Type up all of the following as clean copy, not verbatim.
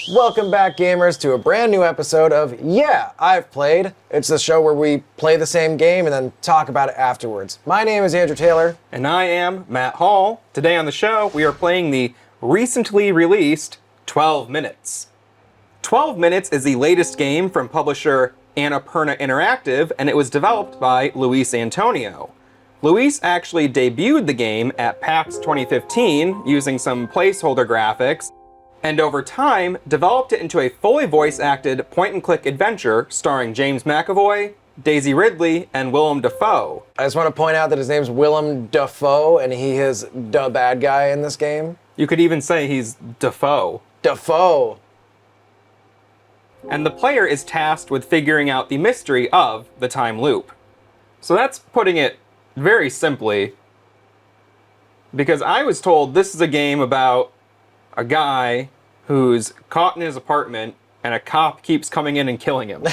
Welcome back, gamers, to a brand new episode of Yeah, I've Played. It's the show where we play the same game and then talk about it afterwards. My name is Andrew Taylor. And I am Matt Hall. Today on the show, we are playing the recently released 12 Minutes. 12 Minutes is the latest game from publisher Annapurna Interactive, and it was developed by Luis Antonio. Luis actually debuted the game at PAX 2015 using some placeholder graphics, and over time developed it into a fully voice-acted point-and-click adventure starring James McAvoy, Daisy Ridley, and Willem Dafoe. I just want to point out that his name's Willem Dafoe, and he is the bad guy in this game. You could even say he's Dafoe. Dafoe. And the player is tasked with figuring out the mystery of the time loop. So that's putting it very simply, because I was told this is a game about a guy who's caught in his apartment and a cop keeps coming in and killing him.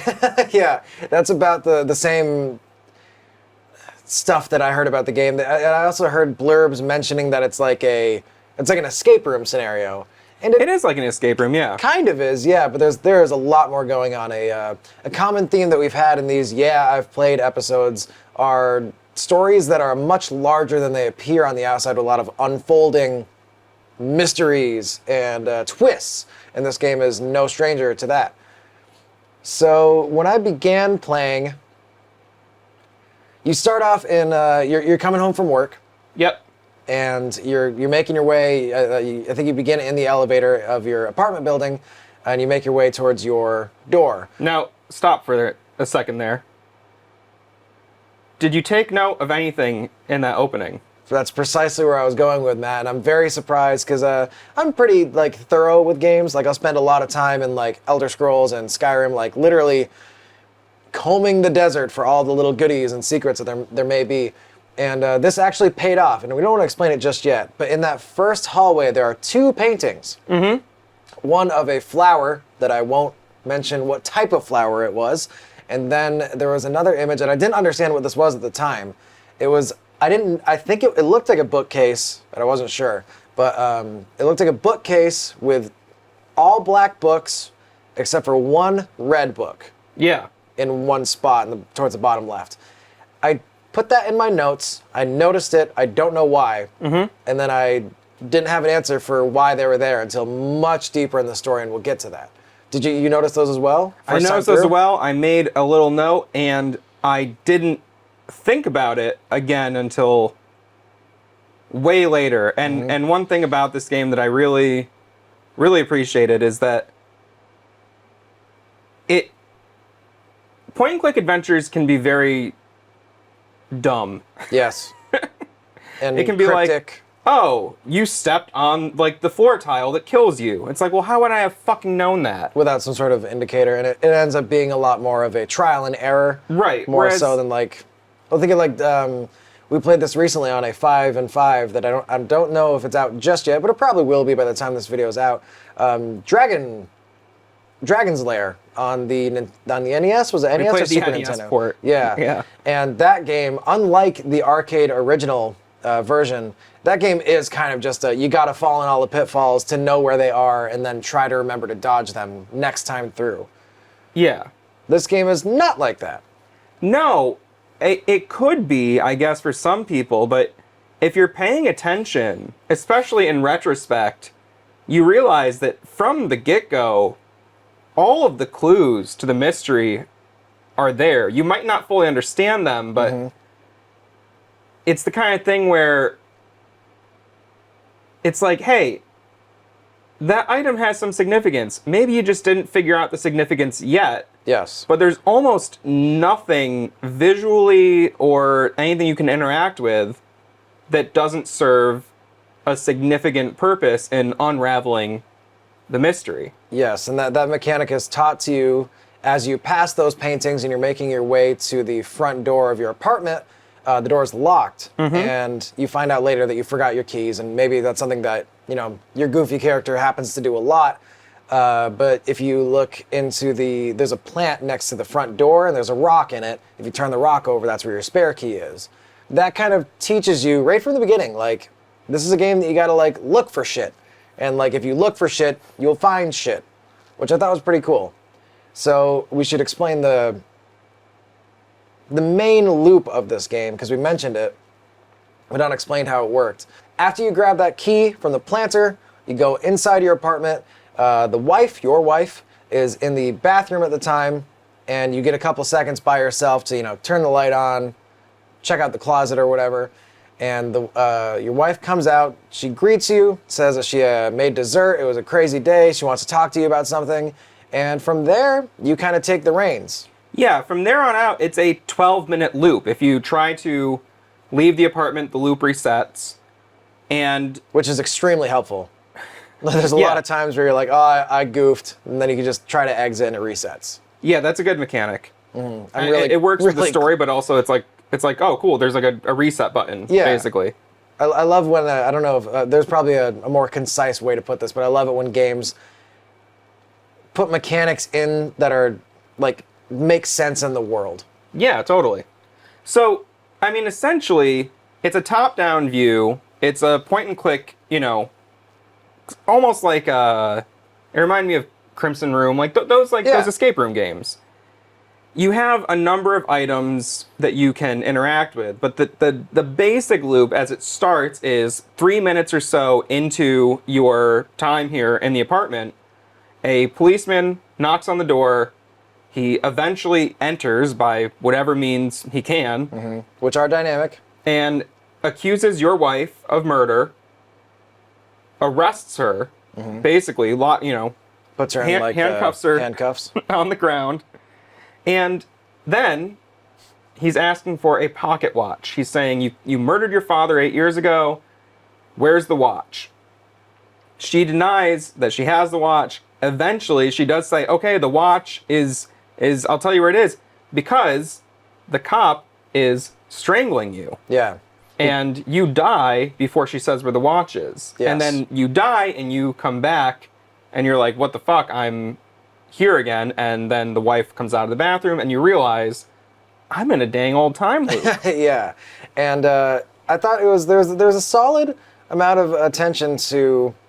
Yeah, that's about the same stuff that I heard about the game. I also heard blurbs mentioning that it's like an escape room scenario. And It is like an escape room, yeah. kind of is, yeah, but there is a lot more going on. A common theme that we've had in these Yeah, I've Played episodes are stories that are much larger than they appear on the outside, with a lot of unfolding mysteries and twists, and this game is no stranger to that. So when I began playing, you start off in you're coming home from work, Yep. and you're making your way. I think you begin in the elevator of your apartment building, and you make your way towards your door. Now, stop for a second there. Did you take note of anything in that opening? So that's precisely where I was going with, Matt, and I'm very surprised because I'm pretty thorough with games. I'll spend a lot of time in Elder Scrolls and Skyrim, literally combing the desert for all the little goodies and secrets that there may be. And this actually paid off, and we don't want to explain it just yet. But in that first hallway, there are two paintings. Mm-hmm. One of a flower that I won't mention what type of flower it was, and then there was another image, and I didn't understand what this was at the time. I think it looked like a bookcase, but I wasn't sure. But it looked like a bookcase with all black books, except for one red book. Yeah. In one spot towards the bottom left. I put that in my notes. I noticed it. I don't know why. Mm-hmm. And then I didn't have an answer for why they were there until much deeper in the story, and we'll get to that. Did you notice those as well? I noticed those as well. I made a little note, and I didn't think about it again until way later. And one thing about this game that I really, really appreciated is that point-and-click adventures can be very dumb. Yes. And it can be cryptic. Oh, you stepped on the floor tile that kills you. It's well, how would I have fucking known that? Without some sort of indicator, and it ends up being a lot more of a trial and error. Right. More so than I think we played this recently on a 5 and 5 that I don't know if it's out just yet, but it probably will be by the time this video is out. Dragon's Lair on the NES. Was it NES or Super Nintendo? Port. Yeah. Yeah. And that game, unlike the arcade original version, that game is kind of just you gotta fall in all the pitfalls to know where they are and then try to remember to dodge them next time through. Yeah. This game is not like that. No. It could be, I guess, for some people, but if you're paying attention, especially in retrospect, you realize that from the get-go, all of the clues to the mystery are there. You might not fully understand them, but it's the kind of thing where it's hey, that item has some significance. Maybe you just didn't figure out the significance yet. Yes. But there's almost nothing visually or anything you can interact with that doesn't serve a significant purpose in unraveling the mystery. Yes, and that mechanic is taught to you as you pass those paintings and you're making your way to the front door of your apartment. The door is locked, and you find out later that you forgot your keys, and maybe that's something that your goofy character happens to do a lot. But if you look into there's a plant next to the front door, and there's a rock in it. If you turn the rock over, that's where your spare key is. That kind of teaches you right from the beginning, this is a game that you gotta look for shit. And if you look for shit, you'll find shit. which I thought was pretty cool. So we should explain the main loop of this game, because we mentioned it, but not explained how it worked. After you grab that key from the planter, you go inside your apartment. Your wife, is in the bathroom at the time, and you get a couple seconds by yourself to, turn the light on, check out the closet or whatever. And your wife comes out, she greets you, says that she made dessert, it was a crazy day, she wants to talk to you about something. And from there, you kind of take the reins. Yeah, from there on out, it's a 12-minute loop. If you try to leave the apartment, the loop resets. And which is extremely helpful. There's a Yeah. lot of times where you're like, oh, I goofed, and then you can just try to exit and it resets. yeah, that's a good mechanic. I'm And really, it works with the really- story, but also it's like, oh, cool, there's like a reset button, Yeah. basically. I love when, I don't know, if, there's probably a more concise way to put this, but I love it when games put mechanics in that are, like, make sense in the world. Yeah, totally. So, I mean, essentially, it's a top-down view. It's a point-and-click, almost like it reminded me of Crimson Room, like those escape room games. You have a number of items that you can interact with, but the basic loop as it starts is 3 minutes or so into your time here in the apartment. A policeman knocks on the door. He eventually enters by whatever means he can, Which are dynamic. and accuses your wife of murder, arrests her, basically, Puts her in, like, handcuffs her. handcuffs. on the ground. And then he's asking for a pocket watch. He's saying, you murdered your father 8 years ago. Where's the watch? She denies that she has the watch. Eventually, she does say, okay, the watch is I'll tell you where it is. Because the cop is strangling you. Yeah. And you die before she says where the watch is. Yes. And then you die and you come back and you're like, what the fuck? I'm here again. And then the wife comes out of the bathroom and you realize, I'm in a dang old time loop. Yeah. And I thought there's a solid amount of attention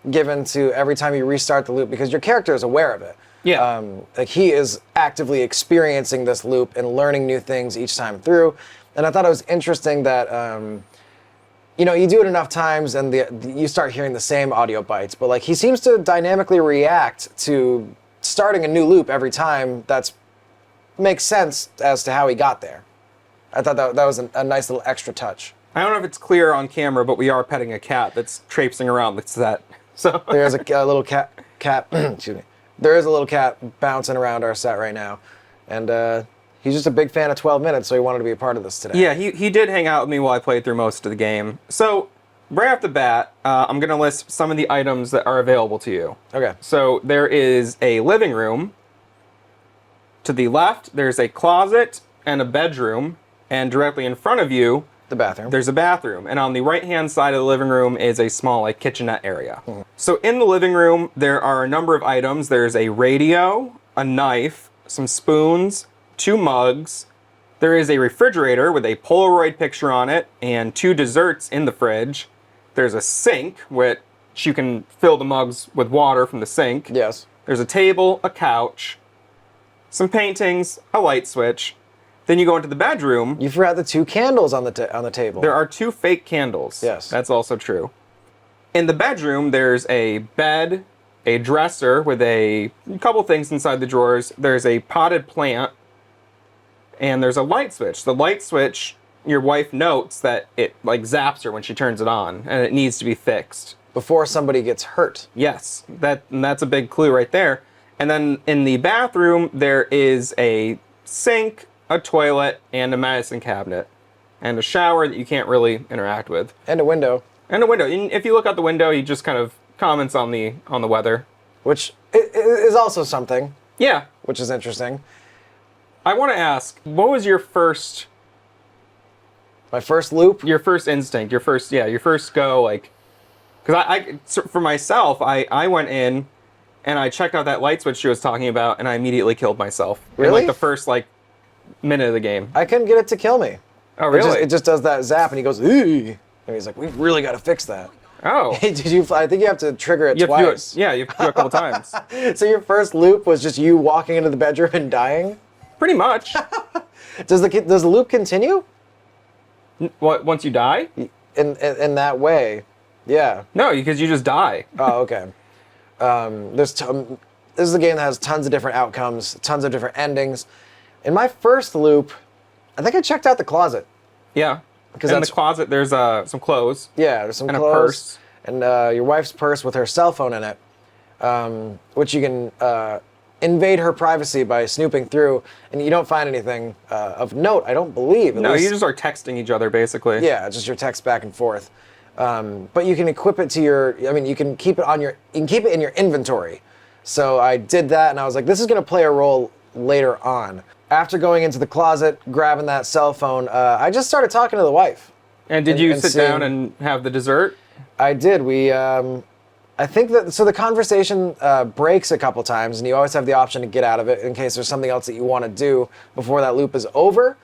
given to every time you restart the loop, because your character is aware of it. Yeah. Like, he is actively experiencing this loop and learning new things each time through. And I thought it was interesting that, you do it enough times and you start hearing the same audio bites, but like, he seems to dynamically react to starting a new loop every time. Makes sense as to how he got there. I thought that was a nice little extra touch. I don't know if it's clear on camera, but we are petting a cat that's traipsing around the set. So There's a little cat, excuse me. There is a little cat bouncing around our set right now. And he's just a big fan of 12 minutes, so he wanted to be a part of this today. yeah, he did hang out with me while I played through most of the game. So right off the bat, I'm going to list some of the items that are available to you. Okay. So there is a living room. To the left, there's a closet and a bedroom. And directly in front of you, The bathroom. there's a bathroom. And on the right-hand side of the living room is a small, kitchenette area. So in the living room, there are a number of items. There's a radio, a knife, some spoons, 2 mugs. There is a refrigerator with a Polaroid picture on it and 2 desserts in the fridge. There's a sink, which you can fill the mugs with water from the sink. Yes. There's a table, a couch, some paintings, a light switch. Then you go into the bedroom. You forgot the 2 candles on the table. There are 2 fake candles. Yes. That's also true. In the bedroom, there's a bed, a dresser with a couple things inside the drawers. There's a potted plant, and there's a light switch. The light switch, your wife notes that it zaps her when she turns it on, and it needs to be fixed. Before somebody gets hurt. Yes, that's a big clue right there. And then in the bathroom, there is a sink, a toilet, and a medicine cabinet, and a shower that you can't really interact with, And a window. and a window. And if you look out the window, he just kind of comments on the weather. Which is also something, Yeah, which is interesting. I want to ask, what was your first My first loop. instinct, your first go, because for myself, I went in and I checked out that light switch she was talking about, and I immediately killed myself. Really? In the first minute of the game. I couldn't get it to kill me. Oh, really? It just does that zap, and he goes, "Eee," and he's like, "We've really got to fix that." Oh. Did you? I think you have to trigger it You have to do it. twice. Yeah, you have to do it a couple times. So your first loop was just you walking into the bedroom and dying. Pretty much. Does the loop continue What, once you die? in that way? Yeah. No, because you just die. Oh, okay. This is a game that has tons of different outcomes, tons of different endings. In my first loop, I think I checked out the closet. Yeah. Because in the that's- closet, there's some clothes. Yeah, there's some And a clothes purse. and your wife's purse with her cell phone in it, which you can invade her privacy by snooping through, and you don't find anything of note. I don't believe. At No, least- you just are texting each other, basically. Yeah, just your text back and forth. But you can equip it to your. I mean, you can keep it on your. You can keep it in your inventory. So I did that, and I was like, this is going to play a role later on. After going into the closet, grabbing that cell phone, I just started talking to the wife. And did you and sit seeing- down and have the dessert? I did. I think that so the conversation breaks a couple times, and you always have the option to get out of it in case there's something else that you want to do before that loop is over.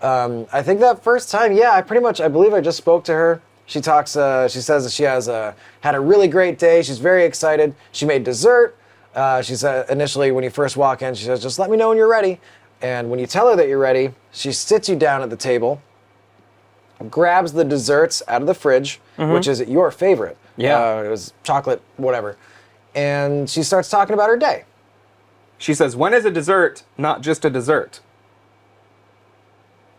I think that first time, yeah, I believe I just spoke to her. She talks. She says that she has had a really great day. She's very excited. She made dessert. She said initially when you first walk in, she says, "Just let me know when you're ready." And when you tell her that you're ready, she sits you down at the table, grabs the desserts out of the fridge, which is your favorite. Yeah. It was chocolate, whatever. And she starts talking about her day. She says, when is a dessert not just a dessert?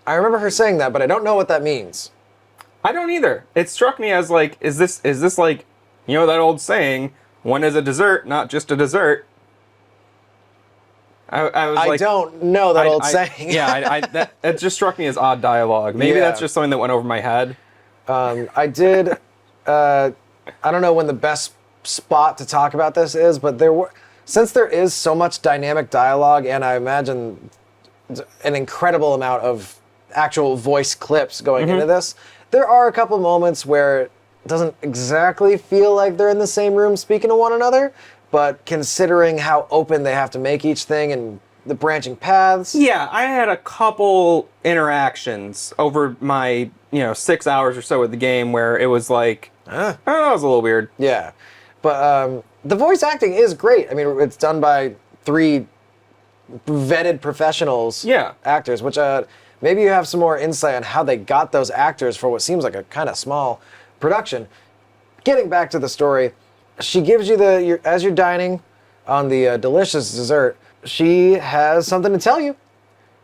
I remember her saying that, but I don't know what that means. I don't either. It struck me as like, is this like, you know, that old saying, when is a dessert not just a dessert? I was I like, don't know that old saying. Yeah, that just struck me as odd dialogue. Maybe Yeah. that's just something that went over my head. I did. I don't know when the best spot to talk about this is, but since there is so much dynamic dialogue, and I imagine an incredible amount of actual voice clips going into this, there are a couple moments where it doesn't exactly feel like they're in the same room speaking to one another, but considering how open they have to make each thing and the branching paths. Yeah, I had a couple interactions over my 6 hours or so with the game where it was like, I don't know, it was a little weird. Yeah, but the voice acting is great. I mean, it's done by 3 vetted professionals, Yeah. actors, which maybe you have some more insight on how they got those actors for what seems like a kind of small production. Getting back to the story, she gives you as you're dining on the delicious dessert, she has something to tell you.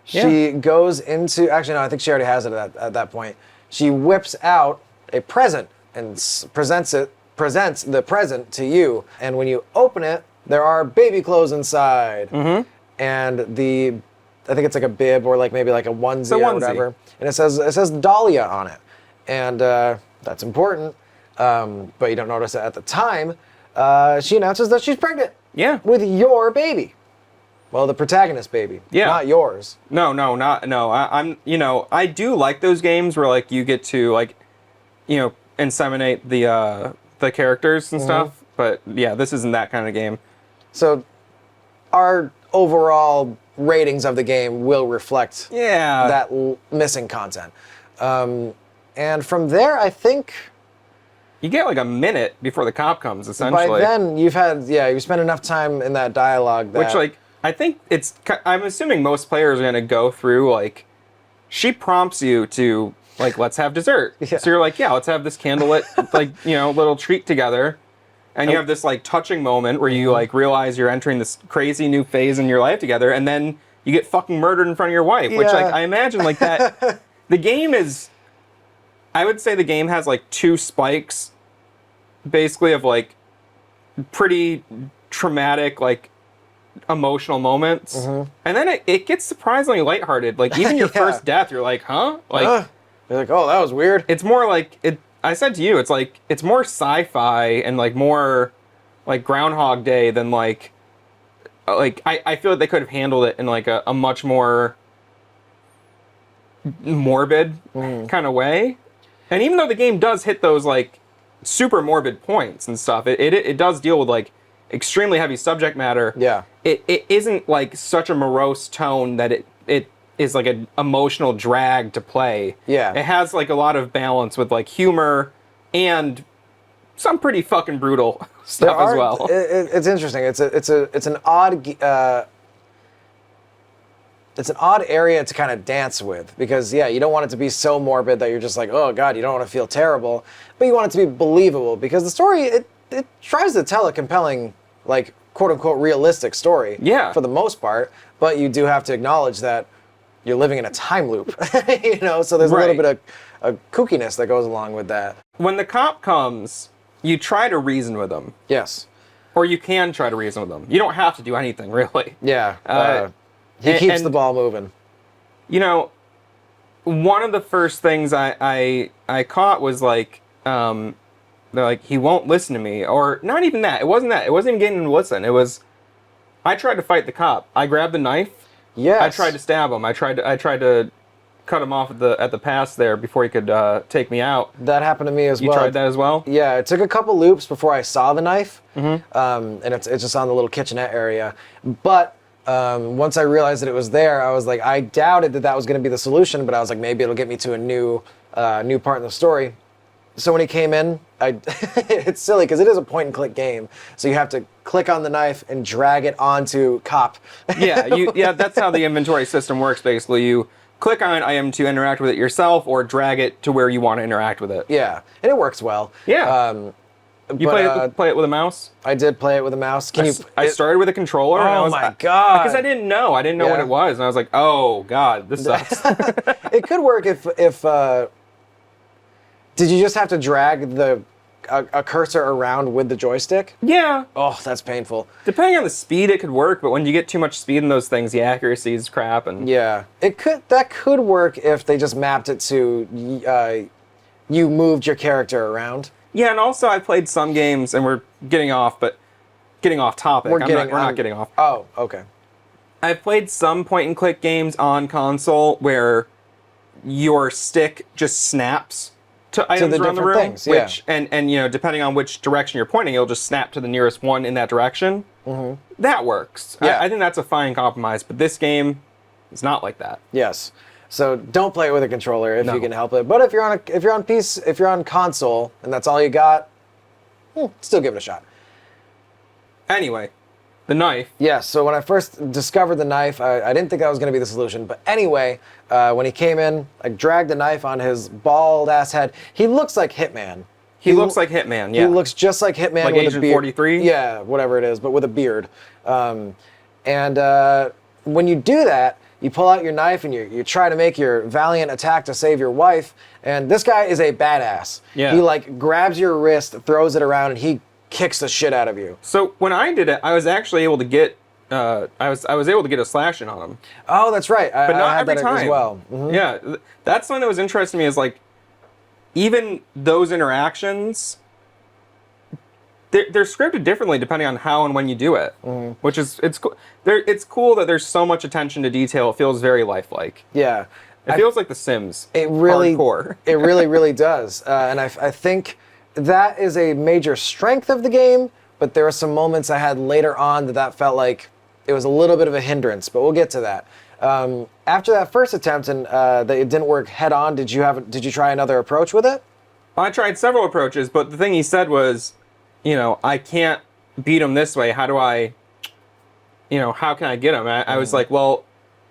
She goes into, actually no, I think she already has it at that point. She whips out a present and presents the present to you. And when you open it, there are baby clothes inside. Mm-hmm. And I think it's like a bib or like maybe like a onesie or whatever. And it says Dahlia on it. And that's important. But you don't notice it at the time. She announces that she's pregnant. Yeah. With your baby. Well, the protagonist baby. Yeah. Not yours. No. I do like those games where like you get to inseminate the characters and stuff. But yeah, this isn't that kind of game. So our overall ratings of the game will reflect Yeah. that missing content. And from there, I think You get like a minute before the cop comes, essentially. by then you've spent enough time in that dialogue that... Which, like, I think I'm assuming most players are going to go through, like, she prompts you to, like, let's have dessert. Yeah. So you're like, yeah, let's have this candlelit, like, little treat together. And you have this, like, touching moment where you, like, realize you're entering this crazy new phase in your life together, and then you get fucking murdered in front of your wife, which, like, Yeah. I imagine, like, that... The game is... I would say the game has, like, 2 spikes, basically, of, like, pretty traumatic, like, emotional moments. And then it gets surprisingly lighthearted. Like, even your Yeah. first death, you're like, huh? Like, You're like, oh, that was weird. it's more like... I said to you, it's like, it's more sci-fi and, like, more, like, Groundhog Day than, like... I feel like they could have handled it in, like, a much more morbid kind of way. And even though the game does hit those, like, super morbid points and stuff, it does deal with, like, extremely heavy subject matter. Yeah. It isn't, like, such a morose tone that it is, like, an emotional drag to play. Yeah. It has, like, a lot of balance with, like, humor and some pretty fucking brutal There stuff as are- well. it's interesting. It's an odd area to kind of dance with because you don't want it to be so morbid that you're just like, oh god, you don't want to feel terrible, but you want it to be believable because the story it tries to tell a compelling, like, quote unquote realistic story. Yeah. For the most part, but you do have to acknowledge that you're living in a time loop. So there's a little Right. bit of kookiness that goes along with that. When the cop comes, you try to reason with him, Yes. or you can try to reason with him. You don't have to do anything really. Yeah. He and- keeps and- the ball moving. You know, one of the first things I caught was like, they're like, he won't listen to me, or not even that. It wasn't that. It wasn't even getting him to listen. It was, I tried to fight the cop. I grabbed the knife. Yes. I tried to stab him. I tried to cut him off at the pass there before he could take me out. That happened to me as You well. tried that as well? Yeah, it took a couple loops before I saw the knife, Mm-hmm. and it's just on the little kitchenette area. But once I realized that it was there, I was like, I doubted that was going to be the solution, but I was like, maybe it'll get me to a new part in the story. So when he came in, it's silly because it is a point and click game, so you have to click on the knife and drag it onto cop. Yeah, that's how the inventory system works. Basically, you click on an item to interact with it yourself, or drag it to where you want to interact with it. Yeah, and it works well. Yeah. You play it with a mouse? I did play it with a mouse. I started with a controller. and I Oh was, my God. Because I didn't know. I didn't know what Yeah. it was, and I was like, "Oh God, this sucks." It could work if did you just have to drag a cursor around with the joystick? Yeah, Oh, that's painful. depending on the speed, it could work. But when you get too much speed in those things, the accuracy is crap. And Yeah, that could work if they just mapped it to you moved your character around. yeah, and also I played some games, and we're getting off topic. We're not getting off. Oh, okay. I've played some point and click games on console where your stick just snaps to items the around the room, different things, yeah. which and you know, depending on which direction you're pointing, it'll just snap to the nearest one in that direction. Mm-hmm. That works. Yeah. I think that's a fine compromise. But this game is not like that. Yes. So don't play it with a controller if No. you can help it. But if you're on console and that's all you got, still give it a shot. Anyway, the knife. Yes, so when I first discovered the knife, I didn't think that was going to be the solution. But anyway, when he came in, I dragged the knife on his bald-ass head. He looks like Hitman. He looks like Hitman. Yeah. He looks just like Hitman Like with a Agent beard. 43? Yeah, whatever it is, but with a beard. When you do that, you pull out your knife and you try to make your valiant attack to save your wife. And this guy is a badass. Yeah. He like grabs your wrist, throws it around, and he kicks the shit out of you. So when I did it, I was actually able to get I was able to get a slash in on him. Oh, that's right. But not I had every that time. as well. Mhm. Yeah, that's something that was interesting to me. Is like, even those interactions, they're scripted differently depending on how and when you do it. Mm-hmm. Which is it's cool that there's so much attention to detail. It feels very lifelike. Yeah. It feels like The Sims. It really, hardcore. it really, really does. And I think that is a major strength of the game. But there are some moments I had later on that felt like it was a little bit of a hindrance. But we'll get to that. After that first attempt and that it didn't work head on, did you try another approach with it? I tried several approaches, but the thing he said was, I can't beat him this way. How do I, how can I get him? I was like, well,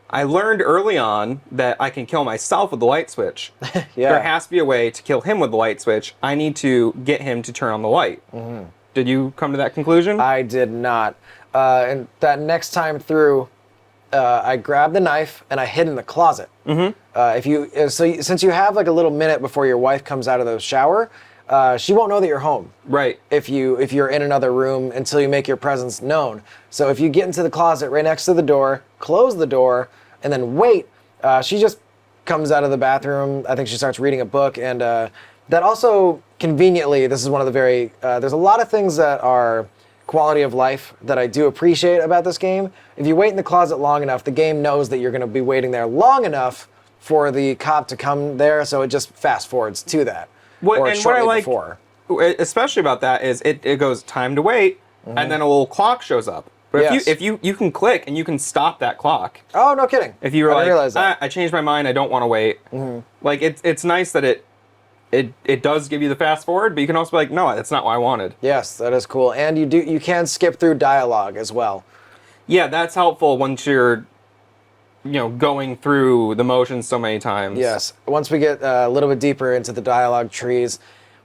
I learned early on that I can kill myself with the light switch. Yeah. There has to be a way to kill him with the light switch. I need to get him to turn on the light. Did you come to that conclusion? I did not. And that next time through, I grabbed the knife and I hid in the closet. Mm-hmm. Since you have like a little minute before your wife comes out of the shower, she won't know that you're home. Right. If you're in another room until you make your presence known. So if you get into the closet right next to the door, close the door, and then wait, she just comes out of the bathroom. I think she starts reading a book, and that also conveniently, this is one of the very. There's a lot of things that are quality of life that I do appreciate about this game. If you wait in the closet long enough, the game knows that you're going to be waiting there long enough for the cop to come there, so it just fast forwards to that. Or What I shortly like, before. especially about that, is it goes time to wait, and then a little clock shows up. But Yes. if you can click and you can stop that clock. Oh, no kidding. If you were I like, didn't realize that. I changed my mind, I don't want to wait. Like it's nice that it it does give you the fast forward, but you can also be like, no, that's not what I wanted. Yes, that is cool. And you can skip through dialogue as well. Yeah, that's helpful once you're, going through the motions so many times. Yes. Once we get a little bit deeper into the dialogue trees,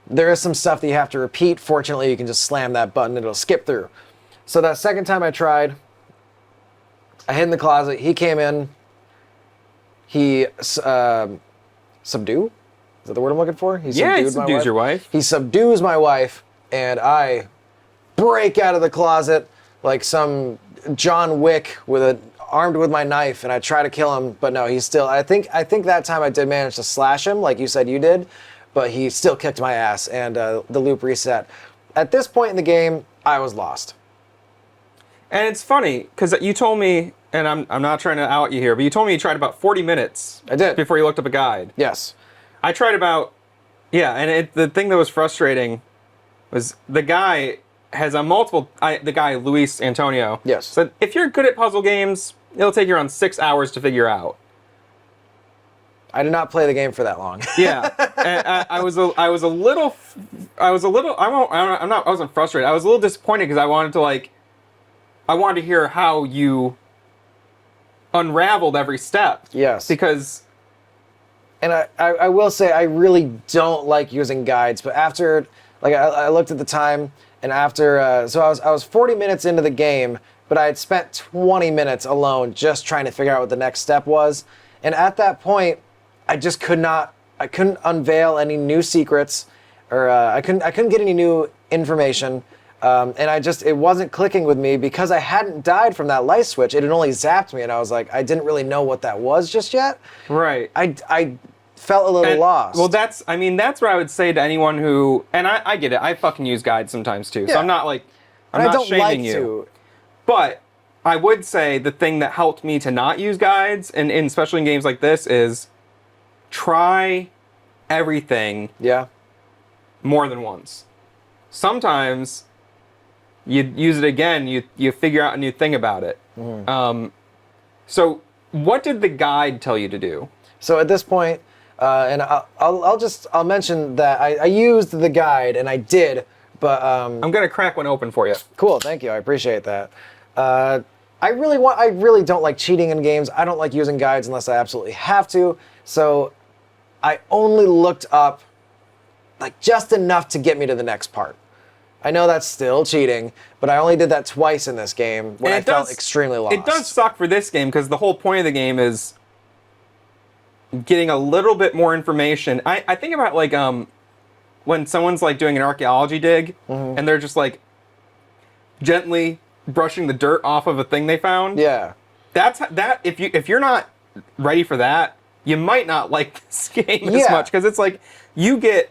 there is some stuff that you have to repeat. Fortunately, you can just slam that button and it'll skip through. So that second time I tried, I hid in the closet. He came in. He subdue? Is that the word I'm looking for? He Yeah, subdued he subdues your wife. He subdues my wife, and I break out of the closet like some John Wick armed with my knife, and I try to kill him, but no, he's still. I think that time I did manage to slash him, like you said you did, but he still kicked my ass, and the loop reset. At this point in the game, I was lost. And it's funny because you told me, and I'm not trying to out you here, but you told me you tried about 40 minutes. I did. Before you looked up a guide. Yes. I tried about, and the thing that was frustrating was the guy has a the guy, Luis Antonio. Yes. Said, if you're good at puzzle games, it'll take you around 6 hours to figure out. I did not play the game for that long. Yeah. And I wasn't frustrated. I was a little disappointed because I wanted to hear how you unraveled every step. Yes. Because... And I will say I really don't like using guides, but after, I looked at the time, and after, so I was 40 minutes into the game, but I had spent 20 minutes alone just trying to figure out what the next step was. And at that point, I just I couldn't unveil any new secrets, or I couldn't get any new information. And it wasn't clicking with me because I hadn't died from that light switch. It had only zapped me, and I was like, I didn't really know what that was just yet. Right. I felt a little lost. Well, that's what I would say to anyone who, and I get it, I fucking use guides sometimes too, so Yeah. I'm not shaming you. But I would say the thing that helped me to not use guides, and especially in games like this, is try everything more than once. Sometimes you use it again, you figure out a new thing about it. Mm-hmm. So what did the guide tell you to do? So at this point, and I'll mention that I used the guide, and I did, but I'm gonna crack one open for you. Cool, thank you, I appreciate that. I really don't like cheating in games. I don't like using guides unless I absolutely have to. So I only looked up just enough to get me to the next part. I know that's still cheating, but I only did that twice in this game when I felt extremely lost. It does suck for this game because the whole point of the game is getting a little bit more information. I think about when someone's doing an archaeology dig, mm-hmm. and they're just gently brushing the dirt off of a thing they found. Yeah. If you're not ready for that, you might not like this game as much because it's you get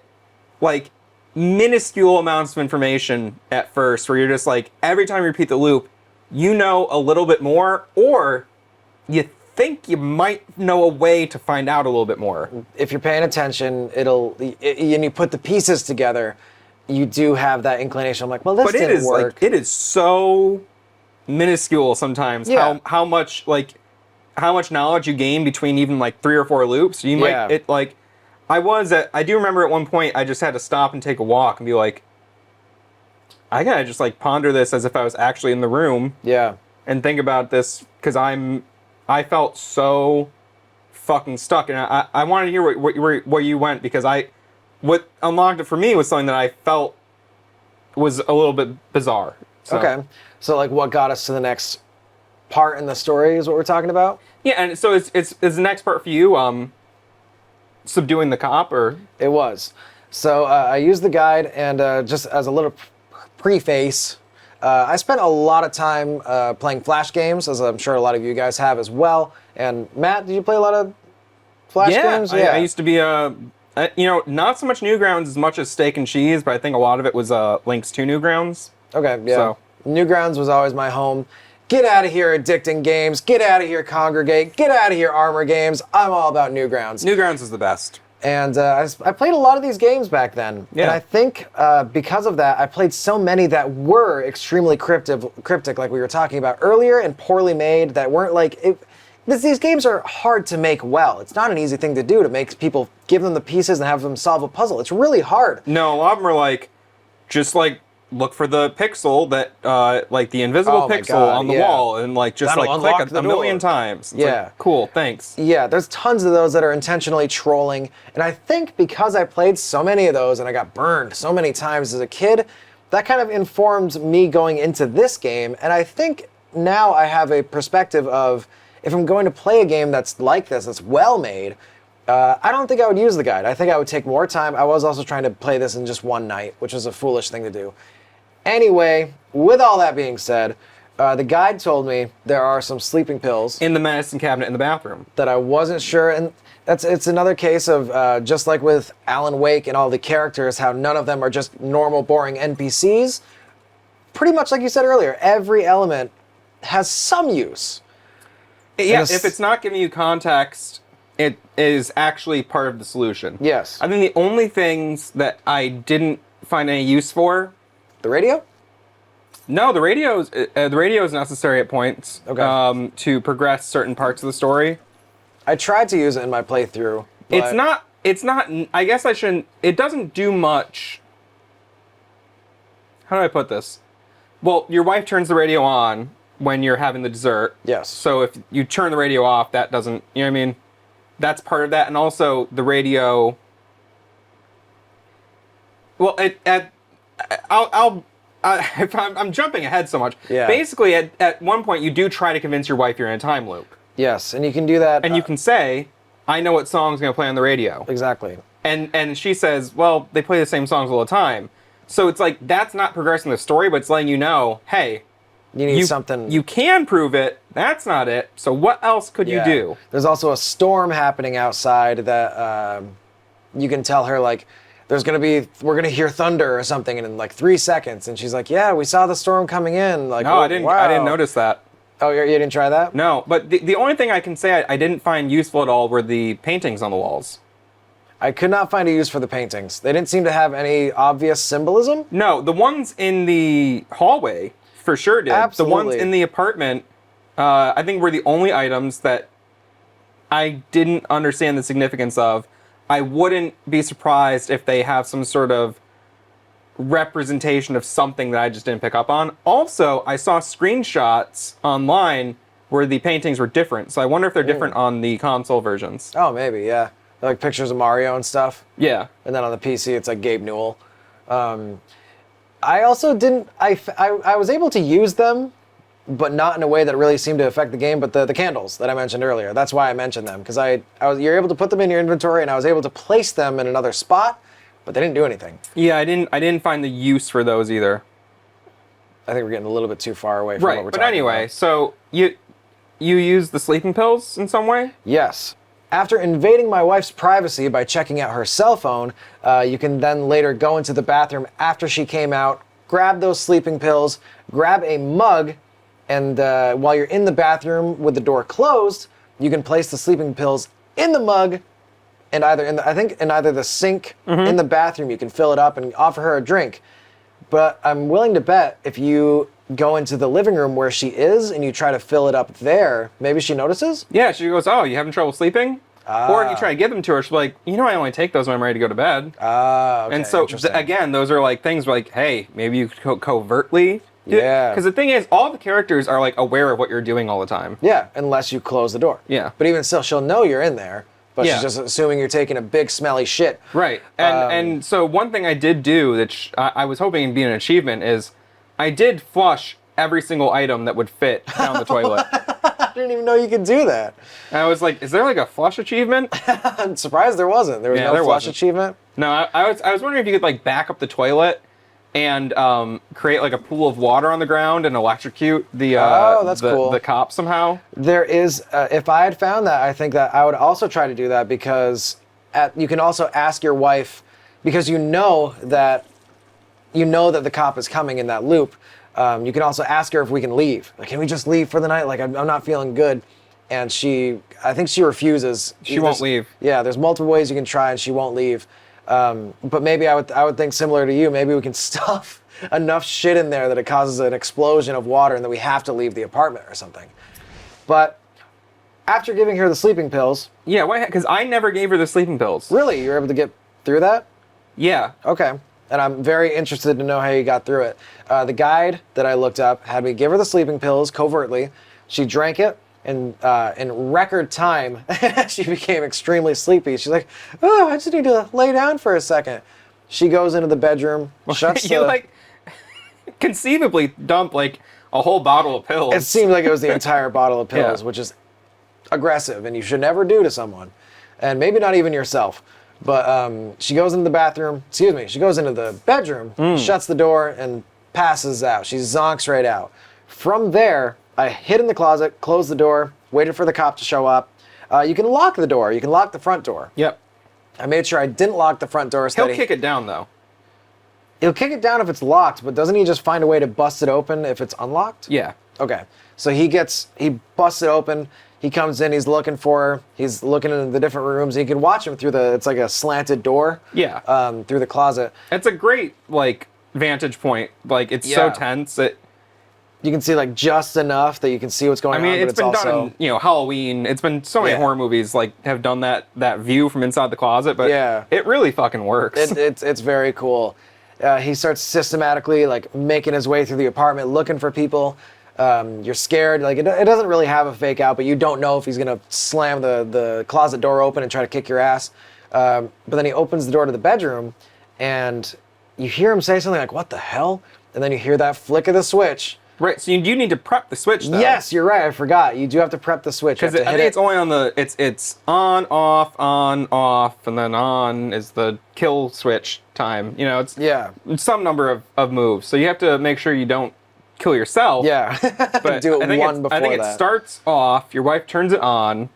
minuscule amounts of information at first where you're just every time you repeat the loop, you know a little bit more, or you think you might know a way to find out a little bit more. If you're paying attention, and you put the pieces together, you do have that inclination. I'm like, well, this didn't work. It is so minuscule sometimes how much knowledge you gain between even 3 or 4 loops. You might I do remember at one point I just had to stop and take a walk and be like, I gotta just ponder this as if I was actually in the room. Yeah. And think about this because I felt so fucking stuck, and I wanted to hear where you went because what unlocked it for me was something that I felt was a little bit bizarre. So. Okay. So what got us to the next part in the story is what we're talking about? Yeah, and so is the next part for you subduing the cop, or? It was. So I used the guide, and just as a little preface, I spent a lot of time playing Flash games, as I'm sure a lot of you guys have as well. And Matt, did you play a lot of Flash games? Yeah, I used to be not so much Newgrounds as much as Steak and Cheese, but I think a lot of it was Links to Newgrounds. Okay, yeah. So. Newgrounds was always my home. Get out of here, Addicting Games. Get out of here, Congregate. Get out of here, Armor Games. I'm all about Newgrounds. Newgrounds is the best. And I played a lot of these games back then. Yeah. And I think because of that, I played so many that were extremely cryptic, like we were talking about earlier, and poorly made, that weren't these games are hard to make well. It's not an easy thing to do, to make people, give them the pieces and have them solve a puzzle. It's really hard. No, a lot of them are like, just like, look for the pixel that, like the invisible Oh my pixel God, on the yeah. wall, and like just That'll like unlock click the a million door. times. It's Yeah. like, cool, thanks. Yeah, there's tons of those that are intentionally trolling. And I think because I played so many of those and I got burned so many times as a kid, that kind of informed me going into this game. And I think now I have a perspective of, if I'm going to play a game that's like this, that's well made, I don't think I would use the guide. I think I would take more time. I was also trying to play this in just one night, which was a foolish thing to do. Anyway, with all that being said, the guide told me there are some sleeping pills In the medicine cabinet in the bathroom. that I wasn't sure, and it's another case of just like with Alan Wake and all the characters, how none of them are just normal, boring NPCs. Pretty much like you said earlier, every element has some use. Yeah, it's- if it's not giving you context, it is actually part of the solution. Yes. I think the only things that I didn't find any use for. The radio? No, the radio is necessary at points to progress certain parts of the story. I tried to use it in my playthrough. It's but- not. I guess I shouldn't. It doesn't do much. How do I put this? Well, your wife turns the radio on when you're having the dessert. Yes. So if you turn the radio off, that doesn't. You know what I mean? That's part of that, and also the radio. Well, if I'm jumping ahead so much. Yeah. Basically, at one point, you do try to convince your wife you're in a time loop, Yes, and you can do that. and you can say, "I know what song's going to play on the radio," Exactly. and she says, "Well, they play the same songs all the time." So it's like that's not progressing the story, but it's letting you know, hey, You need something. You can prove it. That's not it. So what else could Yeah. you do? There's also a storm happening outside that you can tell her, like, we're gonna hear thunder or something in like 3 seconds, and she's like, "Yeah, we saw the storm coming in." Like, No, "Oh, I didn't. Wow. I didn't notice that. Oh, you didn't try that? No, but the only thing I can say I didn't find useful at all were the paintings on the walls. I could not find a use for the paintings. They didn't seem to have any obvious symbolism. No, the ones in the hallway for sure did. The ones Absolutely. in the apartment, I think were the only items that I didn't understand the significance of. I wouldn't be surprised if they have some sort of representation of something that I just didn't pick up on. Also, I saw screenshots online where the paintings were different, so I wonder if they're different on the console versions. Oh, maybe, yeah. They're like pictures of Mario and stuff. Yeah. And then on the PC, it's like Gabe Newell. I also didn't. I was able to use them, but not in a way that really seemed to affect the game. But the candles that I mentioned earlier, that's why I mentioned them, because you're able to put them in your inventory, and I was able to place them in another spot, but they didn't do anything. Yeah, I didn't find the use for those either. I think we're getting a little bit too far away from what we're But talking anyway, about. so you use the sleeping pills in some way? Yes. After invading my wife's privacy by checking out her cell phone, you can then later go into the bathroom after she came out, grab those sleeping pills, grab a mug, and while you're in the bathroom with the door closed, you can place the sleeping pills in the mug, and either in the sink in the bathroom, you can fill it up and offer her a drink. But I'm willing to bet if you go into the living room where she is and you try to fill it up there, maybe she notices? Yeah, she goes, "Oh, you having trouble sleeping?" Or if you try to give them to her, she'll be like, I only take those when I'm ready to go to bed. Okay, And so, interesting. again, those are like things where like, hey, maybe you could covertly do it. Yeah. Because the thing is, all the characters are like aware of what you're doing all the time. Yeah, unless you close the door. Yeah. But even still, she'll know you're in there, but Yeah. she's just assuming you're taking a big smelly shit. Right. And so one thing I did do that I was hoping would be an achievement is I did flush every single item that would fit down the toilet. I didn't even know you could do that. And I was like, is there like a flush achievement? I'm surprised there wasn't. There was Yeah, no there flush wasn't. achievement. No, I was wondering if you could like back up the toilet and create like a pool of water on the ground and electrocute the that's the, cool. the cop somehow. There is, if I had found that, I think that I would also try to do that because you can also ask your wife, because you know that the cop is coming in that loop. You can also ask her if we can leave. Like, can we just leave for the night? Like, I'm not feeling good. And I think she refuses. She won't leave. Yeah, there's multiple ways you can try, and she won't leave. But maybe I would think similar to you. Maybe we can stuff enough shit in there that it causes an explosion of water, and that we have to leave the apartment or something. But After giving her the sleeping pills, Yeah, why? Because I never gave her the sleeping pills. really, you were able to get through that? Yeah. Okay. And I'm very interested to know how you got through it. The guide that I looked up had me give her the sleeping pills covertly. She drank it, and in record time, she became extremely sleepy. She's like, "Oh, I just need to lay down for a second." She goes into the bedroom, shuts You the... like conceivably dump like a whole bottle of pills. It seemed like it was the entire bottle of pills, Yeah. which is aggressive, and you should never do to someone, and maybe not even yourself. But she goes into the bathroom. Excuse me. She goes into the bedroom, shuts the door, and passes out. She zonks right out. From there, I hid in the closet, closed the door, waited for the cop to show up. You can lock the door. You can lock the front door. Yep. I made sure I didn't lock the front door. So He'll kick it down though. He'll kick it down if it's locked, but doesn't he just find a way to bust it open if it's unlocked? Yeah. Okay. So he busts it open. He comes in, he's looking for her. He's looking into the different rooms. You can watch him through it's like a slanted door. Yeah. Through the closet. It's a great like vantage point. Like it's so Yeah. tense. You can see like just enough that you can see what's going I mean, on. But it's been also, done in, Halloween. It's been so many Yeah. horror movies like have done that view from inside the closet, but Yeah. it really fucking works. it's very cool. He starts systematically like making his way through the apartment, looking for people. You're scared. Like it doesn't really have a fake out, but you don't know if he's gonna slam the closet door open and try to kick your ass. But then he opens the door to the bedroom, and you hear him say something like, "What the hell?" And then you hear that flick of the switch. Right, so you do need to prep the switch though. Yes, you're right. I forgot. You do have to prep the switch. You Because have to I hit think it. it's only on the it's on, off, and then on is the kill switch time. It's Yeah. some number of moves. So you have to make sure you don't kill yourself. Yeah. But do it I think one before I think that. it starts off, your wife turns it on,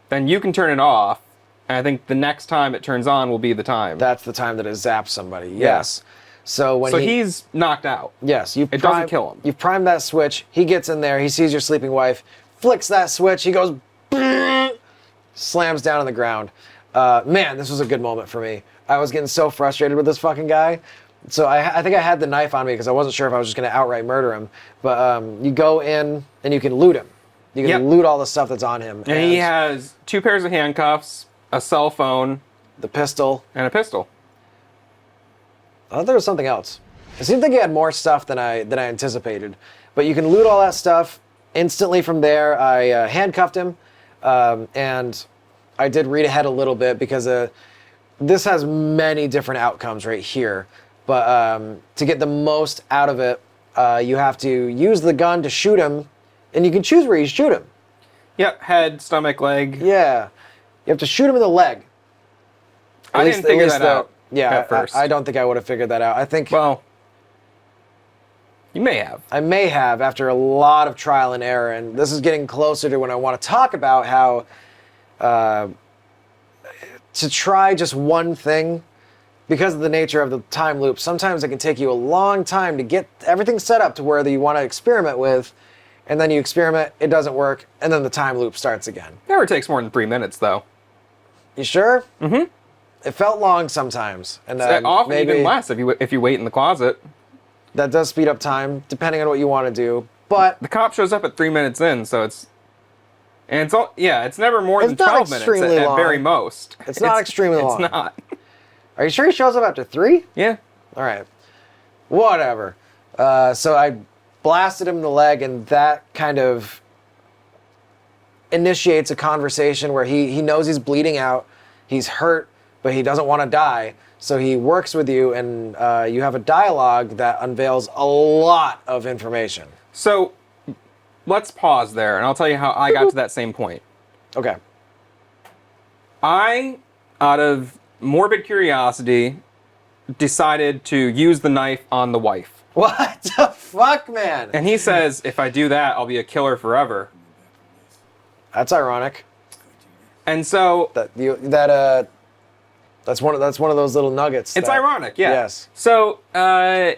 then you can turn it off, and I think the next time it turns on will be the time. That's the time that it zaps somebody. Yes. So when So he's knocked out. Yes, It doesn't kill him. You've primed that switch. He gets in there. He sees your sleeping wife. Flicks that switch. He goes, slams down on the ground. Man, this was a good moment for me. I was getting so frustrated with this fucking guy. So I think I had the knife on me because I wasn't sure if I was just going to outright murder him. But you go in and you can loot him. You can Yep. loot all the stuff that's on him. And he has 2 pairs of handcuffs, a cell phone, the pistol. and a pistol. I thought there was something else. It seemed like he had more stuff than I anticipated. But you can loot all that stuff instantly from there. I handcuffed him, and I did read ahead a little bit because this has many different outcomes right here. But to get the most out of it, you have to use the gun to shoot him, and you can choose where you shoot him. Yep, head, stomach, leg. Yeah, you have to shoot him in the leg. I didn't figure that out. Yeah, at first. I don't think I would have figured that out. I think Well, you may have. I may have after a lot of trial and error, and this is getting closer to when I want to talk about how to try just one thing, because of the nature of the time loop, sometimes it can take you a long time to get everything set up to where you want to experiment with, and then you experiment, it doesn't work, and then the time loop starts again. Never takes more than 3 minutes, though. You sure? Mm-hmm. It felt long sometimes, and Often maybe even less if you wait in the closet. that does speed up time, depending on what you want to do. But The cop shows up at 3 minutes in, so it's all it's never more It's than not 12 minutes extremely at long. very most. It's not extremely long. It's not. are you sure he shows up after 3? Yeah. All right. Whatever. So I blasted him in the leg, and that kind of initiates a conversation where he knows he's bleeding out, he's hurt, but he doesn't want to die. So he works with you, and you have a dialogue that unveils a lot of information. So let's pause there, and I'll tell you how I got to that same point. Okay. I, out of morbid curiosity, decided to use the knife on the wife. What the fuck, man? And he says, if I do that, I'll be a killer forever. That's ironic. And so That's one of those little nuggets. it's that- ironic, yeah. Yes. So and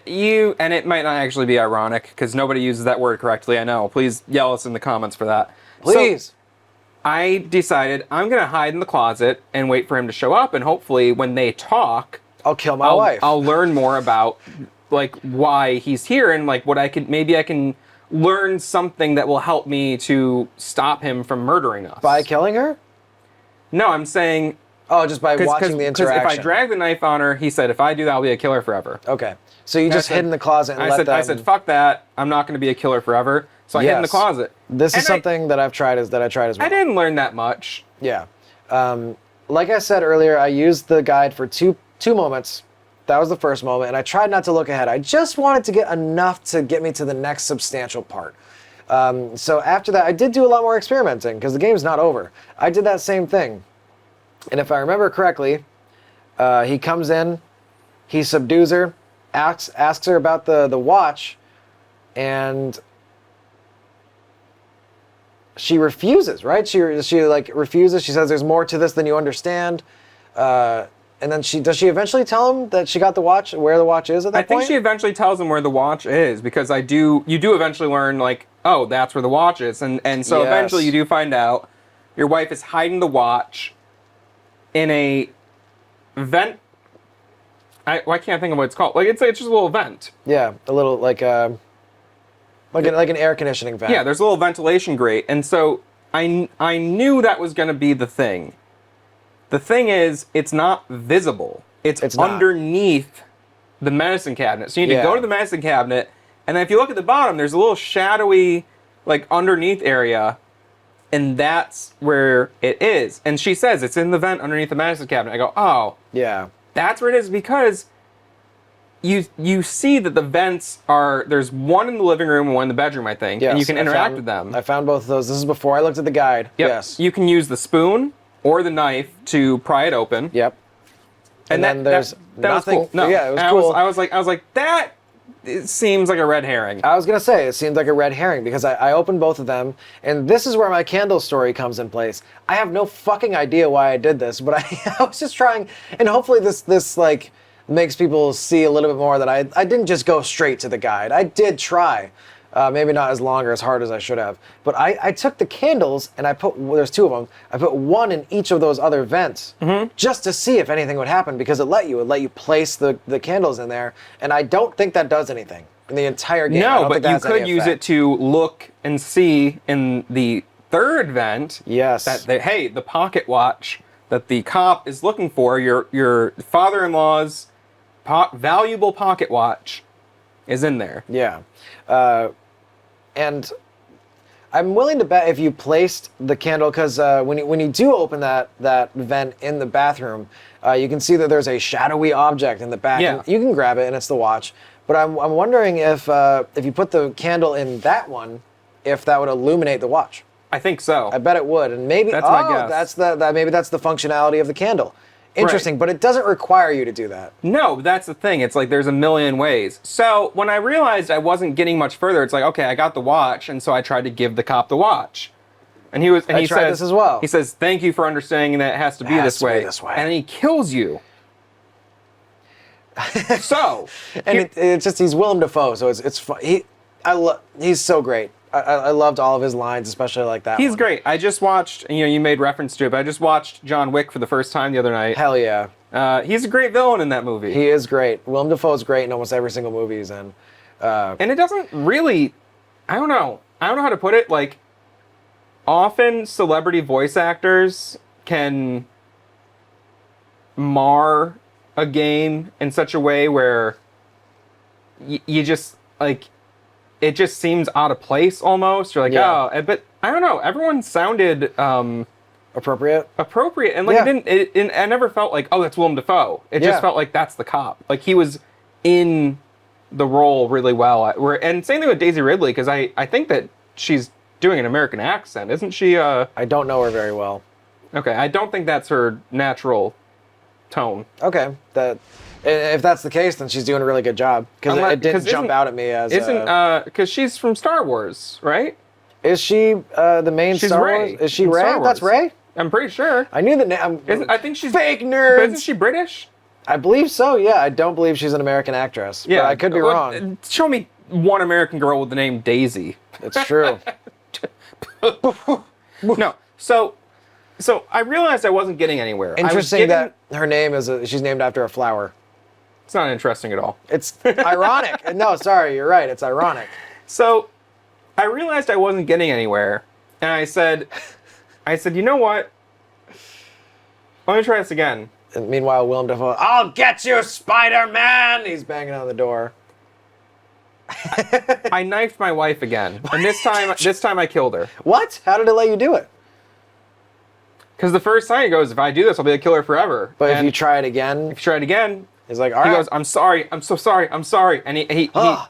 it might not actually be ironic because nobody uses that word correctly. I know. Please yell us in the comments for that. Please. So I decided I'm gonna hide in the closet and wait for him to show up, and hopefully when they talk, I'll kill my wife. I'll learn more about like why he's here and like what I can learn something that will help me to stop him from murdering us. By killing her? No, I'm saying... Oh, just by watching the Because interaction. if I drag the knife on her, he said, if I do that, I'll be a killer forever. Okay. So you just hid in the closet and I said, fuck that. I'm not going to be a killer forever. So I hid in the closet. This is something that I tried as well. I didn't learn that much. Yeah. Like I said earlier, I used the guide for two moments. That was the first moment, and I tried not to look ahead. I just wanted to get enough to get me to the next substantial part. So after that, I did do a lot more experimenting because the game's not over. I did that same thing. And if I remember correctly, he comes in, he subdues her, asks her about the watch, and she refuses, right? She like refuses. She says there's more to this than you understand. And then does she eventually tell him that she got the watch, where the watch is at that point? I think she eventually tells him where the watch is because you do eventually learn like, oh, that's where the watch is. And so eventually you do find out your wife is hiding the watch in a vent. I can't think of what it's called. Like it's just a little vent. Yeah, a little like an air conditioning vent. Yeah, there's a little ventilation grate. And so I knew that was going to be the thing. The thing is, it's not visible. It's not. underneath the medicine cabinet. So you need to go to the medicine cabinet, and then if you look at the bottom, there's a little shadowy, like, underneath area, and that's where it is. And she says, it's in the vent underneath the medicine cabinet. I go, oh. Yeah. That's where it is because you see that the vents are, there's one in the living room and one in the bedroom, I think, and you can interact with them. I found both of those. This is before I looked at the guide. Yep. Yes. You can use the spoon or the knife to pry it open. Yep. And then there's that nothing. Was cool. No, yeah, it was cool. I was like that. It seems like a red herring. I was gonna say it seemed like a red herring because I opened both of them, and this is where my candle story comes in place. I have no fucking idea why I did this, but I was just trying, and hopefully this like makes people see a little bit more that I didn't just go straight to the guide. I did try. Maybe not as long or as hard as I should have. But I took the candles and there's two of them, I put one in each of those other vents just to see if anything would happen because it let you place the candles in there. And I don't think that does anything in the entire game. No, but you could use it to look and see in the third vent yes. that, the pocket watch that the cop is looking for, your father-in-law's valuable pocket watch is in there. Yeah. And I'm willing to bet if you placed the candle, because when you do open that vent in the bathroom, you can see that there's a shadowy object in the back. Yeah. You can grab it, and it's the watch. But I'm wondering if you put the candle in that one, if that would illuminate the watch. I think so. I bet it would, and maybe that's my guess. Maybe that's the functionality of the candle. Interesting, right. But it doesn't require you to do that. No, that's the thing. It's like there's a million ways. So when I realized I wasn't getting much further, it's like, okay, I got the watch, and so I tried to give the cop the watch. And he tried this as well. He says, "Thank you for understanding that it has to be this way." And then he kills you. So, and it's just he's Willem Dafoe, so it's fun. He's so great. I loved all of his lines, especially like that. He's one. great. I just watched. You made reference to it, but I just watched John Wick for the first time the other night. Hell yeah. He's a great villain in that movie. He is great. Willem Dafoe's great in almost every single movie he's in. And it doesn't really. I don't know how to put it. Like, often celebrity voice actors can mar a game in such a way where you just like. It just seems out of place almost. You're like, oh, but I don't know. Everyone sounded appropriate, and like I never felt like, oh, that's Willem Dafoe. It just felt like that's the cop. Like he was in the role really well. And same thing with Daisy Ridley because I think that she's doing an American accent, isn't she? I don't know her very well. Okay, I don't think that's her natural tone. Okay, if that's the case, then she's doing a really good job because it didn't jump out at me as. Because she's from Star Wars, right? Is she the main Star Rey Wars? Is she Rey? That's Rey? I'm pretty sure. I knew the name. I think she's fake nerds. Isn't she British? I believe so. Yeah, I don't believe she's an American actress. Yeah, but I could be wrong. Show me one American girl with the name Daisy. It's true. No, so I realized I wasn't getting anywhere. Interesting that her name she's named after a flower. It's not interesting at all. It's ironic. No, sorry, you're right. It's ironic. So I realized I wasn't getting anywhere, and I said, you know what? Let me try this again. And meanwhile, Willem Dafoe, I'll get you, Spider-Man! He's banging on the door. I knifed my wife again, and this time I killed her. What? How did it let you do it? Because the first time he goes, if I do this, I'll be a killer forever. But and if you try it again, if you try it again, he's like, all he right. goes, I'm sorry, I'm so sorry, I'm sorry. And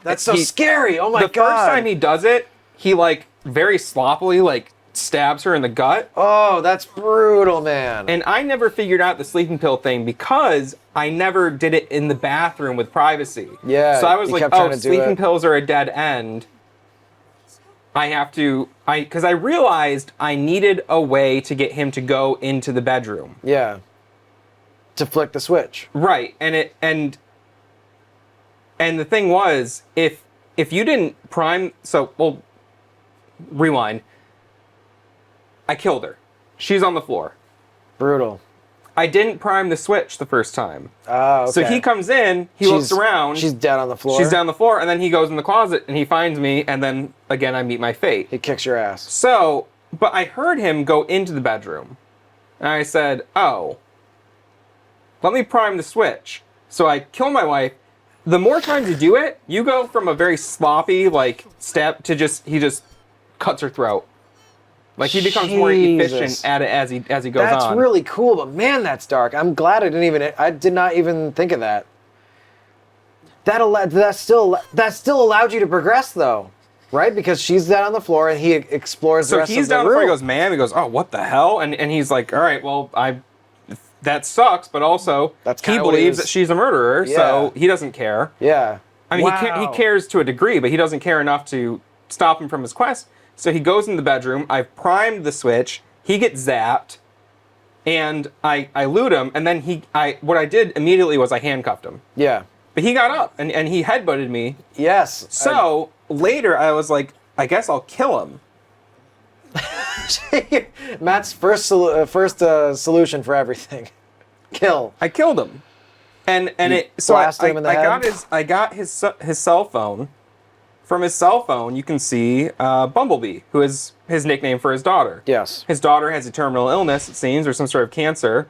That's so scary. Oh my God. The first time he does it, he like very sloppily like stabs her in the gut. Oh, that's brutal, man. And I never figured out the sleeping pill thing because I never did it in the bathroom with privacy. Yeah, So I was you like, kept trying to do sleeping it. pills are a dead end. Because I realized I needed a way to get him to go into the bedroom. Yeah. To flick the switch. Right. And the thing was, if you didn't prime, rewind. I killed her. She's on the floor. Brutal. I didn't prime the switch the first time. Oh, okay. So he comes in, he looks around. She's dead on the floor. She's down on the floor, and then he goes in the closet and he finds me, and then again I meet my fate. He kicks your ass. So, but I heard him go into the bedroom. And I said, oh, let me prime the switch. So I kill my wife. The more times you do it, you go from a very sloppy, like, step to he just cuts her throat. Like, he becomes more efficient at it as he goes on. That's really cool, but man, that's dark. I'm glad I did not even think of that. That still allowed you to progress, though, right? Because she's down on the floor and he explores the rest of the room. So he's down on the floor, he goes, ma'am, he goes, oh, what the hell? And he's like, all right, well, that sucks, but also he believes that she's a murderer, so he doesn't care. Yeah. I mean, he cares to a degree, but he doesn't care enough to stop him from his quest. So he goes in the bedroom, I've primed the switch, he gets zapped, and I loot him, and then what I did immediately was I handcuffed him. Yeah. But he got up, and he headbutted me. Yes. So later I was like, I guess I'll kill him. Matt's first solution for everything. Kill. I killed him. And blasted him in the head? I got his cell phone. From his cell phone, you can see Bumblebee, who is his nickname for his daughter. Yes. His daughter has a terminal illness, it seems, or some sort of cancer.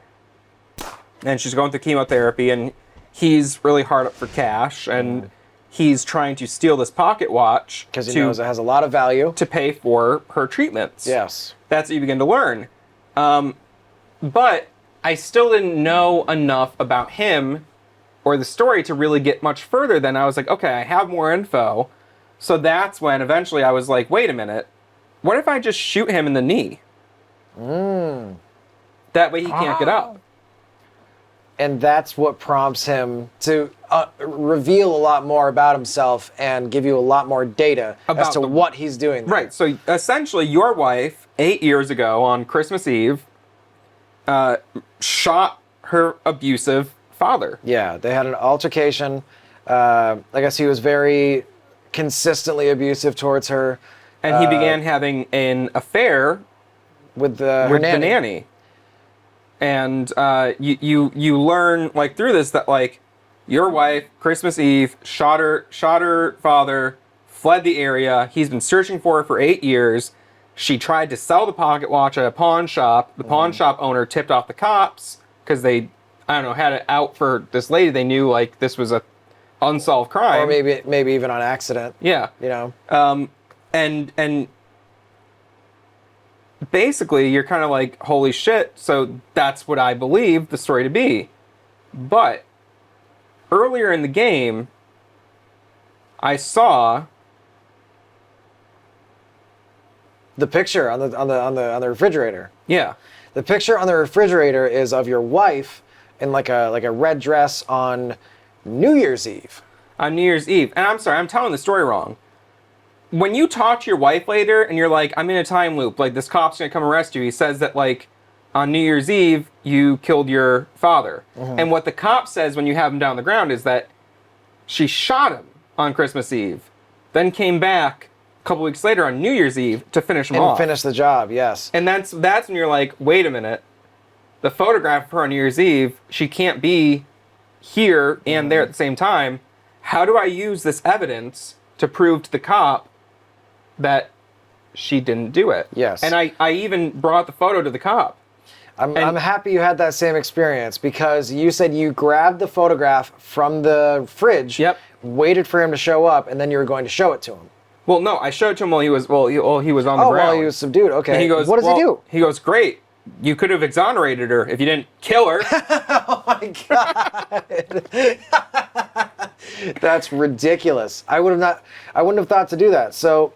And she's going through chemotherapy, and he's really hard up for cash, and he's trying to steal this pocket watch. Because he knows it has a lot of value. To pay for her treatments. Yes. That's what you begin to learn. But I still didn't know enough about him or the story to really get much further. Then I was like, okay, I have more info. So that's when eventually I was like, wait a minute. What if I just shoot him in the knee? That way he can't get up. And that's what prompts him to reveal a lot more about himself and give you a lot more data as to what he's doing there. Right. So essentially, your wife, 8 years ago on Christmas Eve, shot her abusive father. Yeah, they had an altercation. I guess he was very consistently abusive towards her. And he began having an affair with the nanny. And you learn, like, through this that, like, your wife, Christmas Eve, shot her father, fled the area. He's been searching for her for 8 years. She tried to sell the pocket watch at a pawn shop. The pawn shop owner tipped off the cops because they, I don't know, had it out for this lady. They knew, like, this was a unsolved crime. Or maybe even on accident. Yeah. You know? And basically, you're kind of like, holy shit, so that's what I believe the story to be. But earlier in the game, I saw the picture on the refrigerator. Yeah. The picture on the refrigerator is of your wife in like a red dress on New Year's Eve. On New Year's Eve. And I'm sorry, I'm telling the story wrong. When you talk to your wife later and you're like, I'm in a time loop, like this cop's gonna come arrest you, he says that, like, on New Year's Eve, you killed your father. And what the cop says when you have him down on the ground is that she shot him on Christmas Eve, then came back a couple weeks later on New Year's Eve to finish him off. And finish the job, yes. And that's when you're like, wait a minute. The photograph of her on New Year's Eve, she can't be here and there at the same time. How do I use this evidence to prove to the cop that she didn't do it. Yes. And I even brought the photo to the cop. I'm happy you had that same experience because you said you grabbed the photograph from the fridge, Yep. waited for him to show up, and then you were going to show it to him. Well, no, I showed it to him while he was on the ground. Oh, while he was subdued. Okay. And he goes, what does he "Well," do? He goes, "Great. You could have exonerated her if you didn't kill her." Oh my god. That's ridiculous. I wouldn't have thought to do that. So,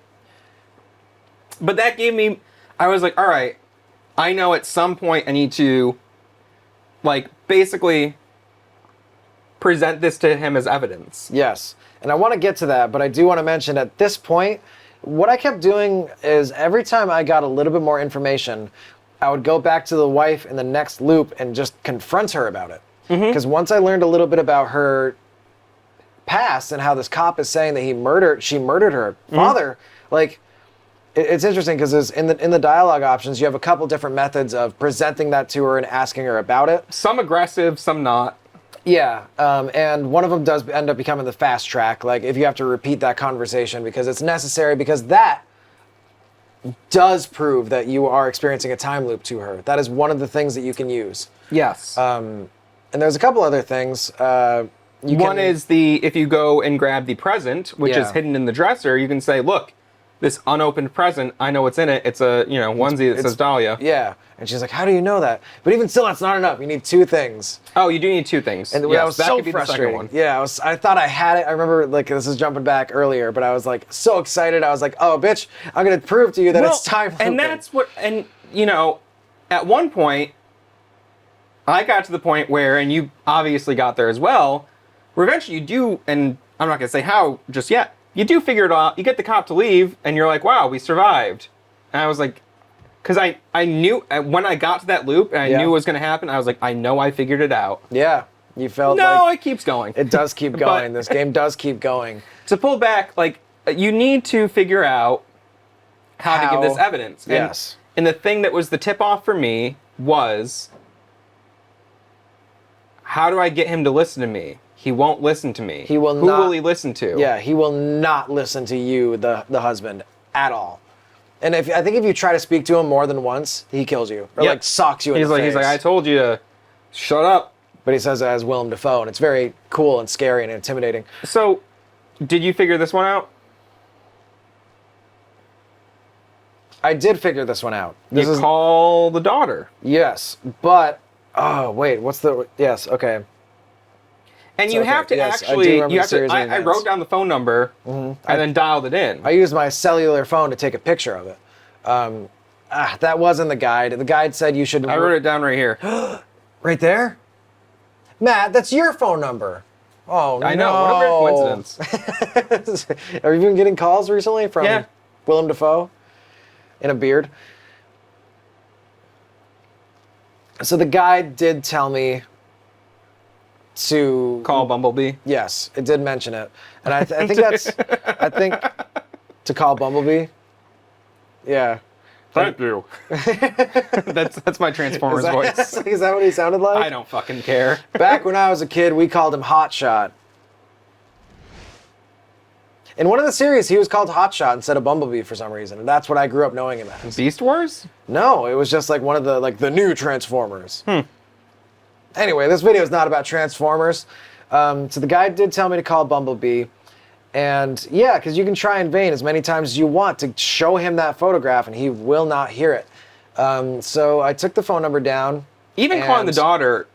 But that gave me, I was like, all right, I know at some point I need to, like, basically present this to him as evidence. yes. And I want to get to that, but I do want to mention at this point, what I kept doing is every time I got a little bit more information, I would go back to the wife in the next loop and just confront her about it. Because once I learned a little bit about her past and how this cop is saying that she murdered her father, like, it's interesting because in the dialogue options, you have a couple different methods of presenting that to her and asking her about it. Some aggressive, some not. Yeah, and one of them does end up becoming the fast track, like if you have to repeat that conversation because it's necessary, because that does prove that you are experiencing a time loop to her. That is one of the things that you can use. Yes. And there's a couple other things. One is if you go and grab the present, which is Yeah. hidden in the dresser, you can say, look, this unopened present, I know what's in it. It's a, onesie that says Dahlia. Yeah, and she's like, how do you know that? But even still, that's not enough. You need two things. Oh, you do need two things. And yes, I was that so could be the second frustrated. one. Yeah, I thought I had it. I remember, like, this is jumping back earlier, but I was like so excited. I was like, oh, bitch, I'm gonna prove to you that it's time looping. And that's what, at one point, I got to the point where, and you obviously got there as well, where eventually you do, and I'm not gonna say how just yet, you do figure it out. You get the cop to leave, and you're like, wow, we survived. And I was like, because I knew, when I got to that loop, and I Yeah. knew what was gonna happen, I was like, I know I figured it out. Yeah, you felt No, like it keeps going. it does keep going. This game does keep going. To pull back, like, you need to figure out how to give this How- evidence. Yes. And the thing that was the tip off for me was, how do I get him to listen to me? He won't listen to me. He will Who not- will he listen to? Yeah, he will not listen to you, the husband, at all. And I think if you try to speak to him more than once, he kills you or Yep. like socks you in He's the like, face. I told you to shut up. But he says it as Willem Dafoe, and it's very cool and scary and intimidating. So, did you figure this one out? I did figure this one out. This You is call the daughter. yes, but oh wait, what's the yes? Okay, And It's you okay. have to Yes, I do actually, remember you the have to, series in I advance. wrote down the phone number and then dialed it in. I used my cellular phone to take a picture of it. That wasn't the guide. The guide said you should. I wrote it down right here. right there. Matt, that's your phone number. Oh no! I know, what a weird coincidence. Have you been getting calls recently from Yeah. Willem Dafoe in a beard? So the guide did tell me to Call Bumblebee. Yes, it did mention it, and I think to call Bumblebee. Yeah. Thank you. that's my Transformers voice. Is that what he sounded like? I don't fucking care. Back when I was a kid, we called him Hotshot. In one of the series, he was called Hotshot instead of Bumblebee for some reason, and that's what I grew up knowing him as. Beast Wars? No, it was just like one of the new Transformers. Anyway, this video is not about Transformers. So the guy did tell me to call Bumblebee. And yeah, because you can try in vain as many times as you want to show him that photograph, and he will not hear it. So I took the phone number down. Even calling the and- daughter,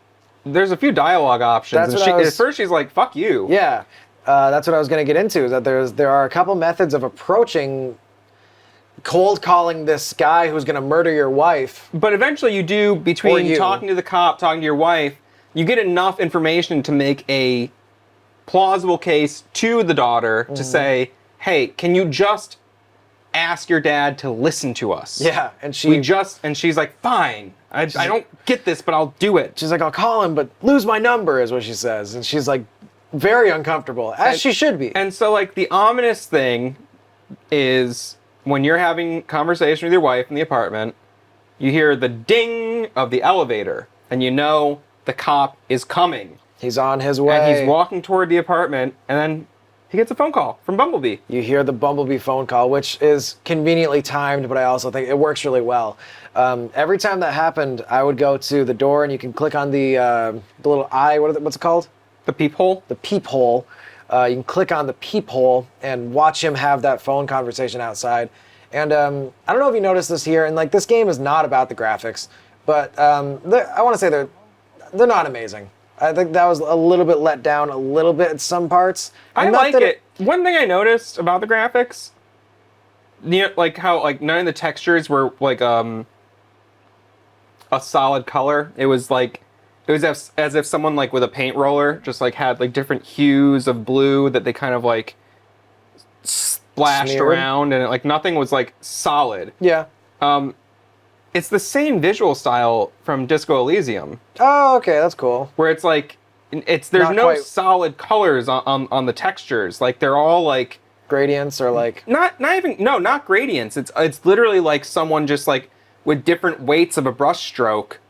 there's a few dialogue options. That's And what I was- at first she's like, fuck you. Yeah, that's what I was going to get into. Is that there are a couple methods of approaching cold calling this guy who's going to murder your wife. But eventually you do, Or between you. talking to the cop, talking to your wife, you get enough information to make a plausible case to the daughter to say, hey, can you just ask your dad to listen to us? Yeah, and she's like, fine. I don't get this, but I'll do it. she's like, I'll call him, but lose my number is what she says, and she's like, very uncomfortable, as she should be. And so, like, the ominous thing is when you're having conversation with your wife in the apartment, you hear the ding of the elevator, and you know the cop is coming. He's on his way. And he's walking toward the apartment, and then he gets a phone call from Bumblebee. You hear the Bumblebee phone call, which is conveniently timed, but I also think it works really well. Every time that happened, I would go to the door, and you can click on the little eye. What's it called? The peephole. The peephole. You can click on the peephole and watch him have that phone conversation outside. And I don't know if you noticed this here, and like this game is not about the graphics, but I want to say they're not amazing. I think that was a little bit let down, a little bit at some parts. I like it. One thing I noticed about the graphics, like how like none of the textures were like a solid color. It was as if someone like with a paint roller just like had like different hues of blue that they kind of like splashed Smeared around, and like nothing was like solid. Yeah. It's the same visual style from Disco Elysium, Oh, okay, that's cool. where it's like there's Not no quite- solid colors on the textures. Like they're all like Gradients or like. not gradients. It's literally like someone just like with different weights of a brush stroke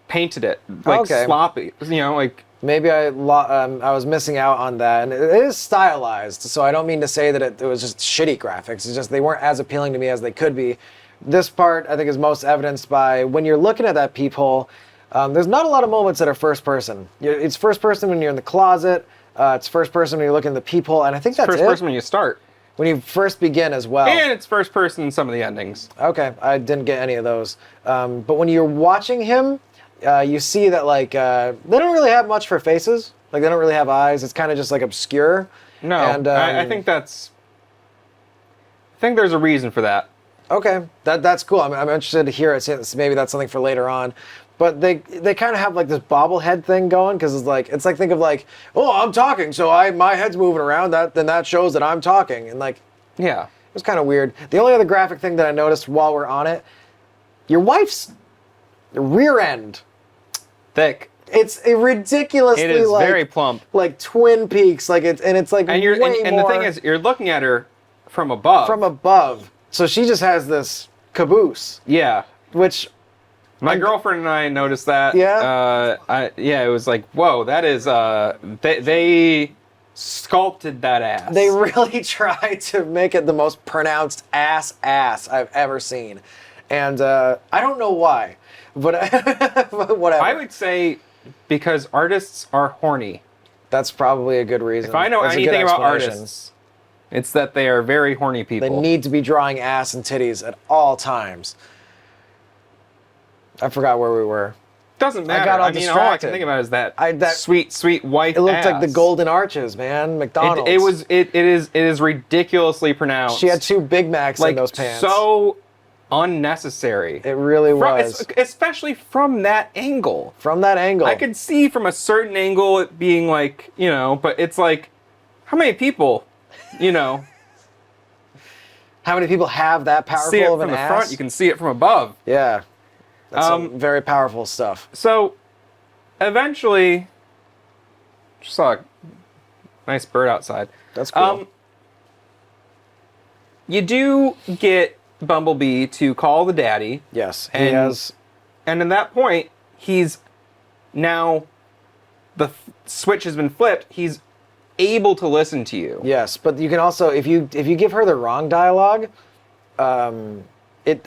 painted it like Okay. sloppy. Like Maybe I was missing out on that, and it is stylized. So I don't mean to say that it was just shitty graphics. It's just they weren't as appealing to me as they could be. This part I think is most evidenced by when you're looking at that peephole. There's not a lot of moments that are first person. It's first person when you're in the closet. It's first person when you're looking at the peephole, and I think that's first it. person when you start, When you first begin as well. and it's first person in some of the endings. Okay, I didn't get any of those. But when you're watching him, you see that like they don't really have much for faces. Like they don't really have eyes. It's kind of just like obscure. No, And, I think there's a reason for that. Okay, that's cool. I'm interested to hear it. Since maybe that's something for later on. But they kind of have like this bobblehead thing going because it's like think of like, oh, I'm talking, so my head's moving around. Then that shows that I'm talking, and like Yeah. it was kind of weird. The only other graphic thing that I noticed while we're on it, your wife's rear end. Thick. It's a ridiculously It is like very plump. like Twin Peaks, like it's like And way and more the thing is, you're looking at her from above. from above. So she just has this caboose, Yeah. which My girlfriend and I noticed that. Yeah? It was like, whoa, that is they sculpted that ass. they really try to make it the most pronounced ass I've ever seen, and I don't know why, but but whatever. I would say because artists are horny. That's probably a good reason. If I know That's a good anything about explanation. artists, it's that they are very horny They people. need to be drawing ass and titties at all times. I forgot where we were. Doesn't matter. got all all I distracted. can think about is that, that- sweet wife. It looked like the ass. Golden Arches, man. McDonald's. It is ridiculously pronounced. She had 2 Big Macs like in those pants. so unnecessary. It really was. Especially from that angle. From that angle. I could see from a certain angle it being like, but it's like, how many people, How many people have that powerful see it of from an the ass? front, you can see it from above. Yeah. That's some very powerful stuff. So, eventually, just saw a nice bird outside. That's cool. You do get Bumblebee to call the daddy, Yes. He and- has. and at that point, he's now the switch has been flipped. He's able to listen to you. Yes, but you can also if you give her the wrong dialogue, I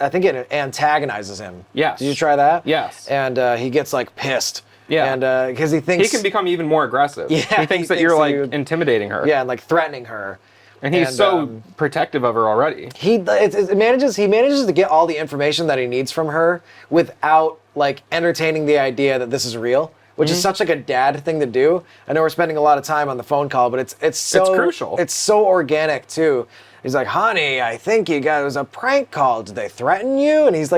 think it antagonizes him. Yes. Did you try that? Yes. And he gets like pissed. Yeah. And because he thinks He can become even more aggressive. Yeah, he thinks he that you're thinks like that you- intimidating her. yeah, and like threatening her. And he's And, so protective of her already. He manages to get all the information that he needs from her without like entertaining the idea that this is real, which is such like a dad thing to do. I know we're spending a lot of time on the phone call, but it's so crucial. It's so organic too. He's like, "Honey, I think it was a prank call. Did they threaten you?" And he's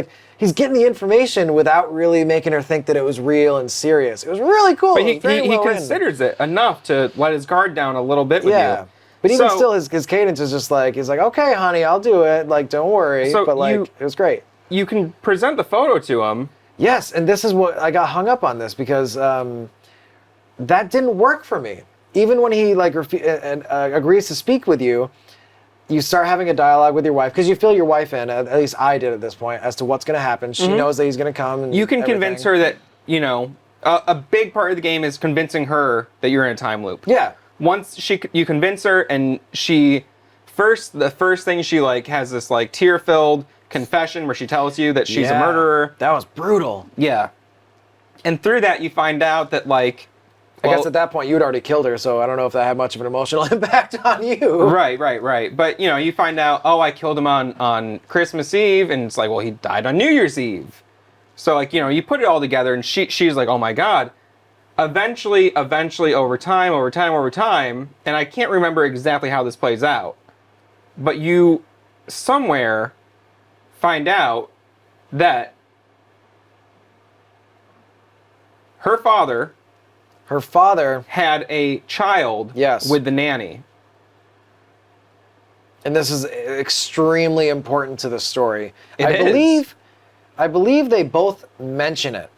getting the information without really making her think that it was real and serious. It was really cool. But It he was very well written. considers it enough to let his guard down a little bit with Yeah. you. But even So- still, his cadence is just like, he's like, "Okay, honey, I'll do it. Like, don't worry." So but like, you- it was great. You can present the photo to him. Yes, and this is what I got hung up on this because that didn't work for me. Even when he like agrees to speak with you, you start having a dialogue with your wife because you fill your wife in. At least I did at this point as to what's going to happen. She knows that he's going to come. And You can convince her that, a big part of the game is convincing her that you're in a time loop. Yeah, once you convince her, and the first thing she like has this like tear-filled confession where she tells you that she's a murderer. That was brutal. Yeah. And through that you find out that like, I guess at that point you'd already killed her, so I don't know if that had much of an emotional impact on you. Right. But you find out, oh, I killed him on Christmas Eve, and it's like, well, he died on New Year's Eve. So like, you put it all together, and she's like, oh my God. Eventually, over time, and I can't remember exactly how this plays out, but you somewhere find out that her father had a child with the nanny. And this is extremely important to the story. It I believe they both mention it.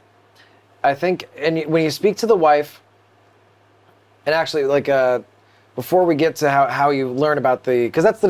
I think, and when you speak to the wife, and actually, like, before we get to how you learn about because that's the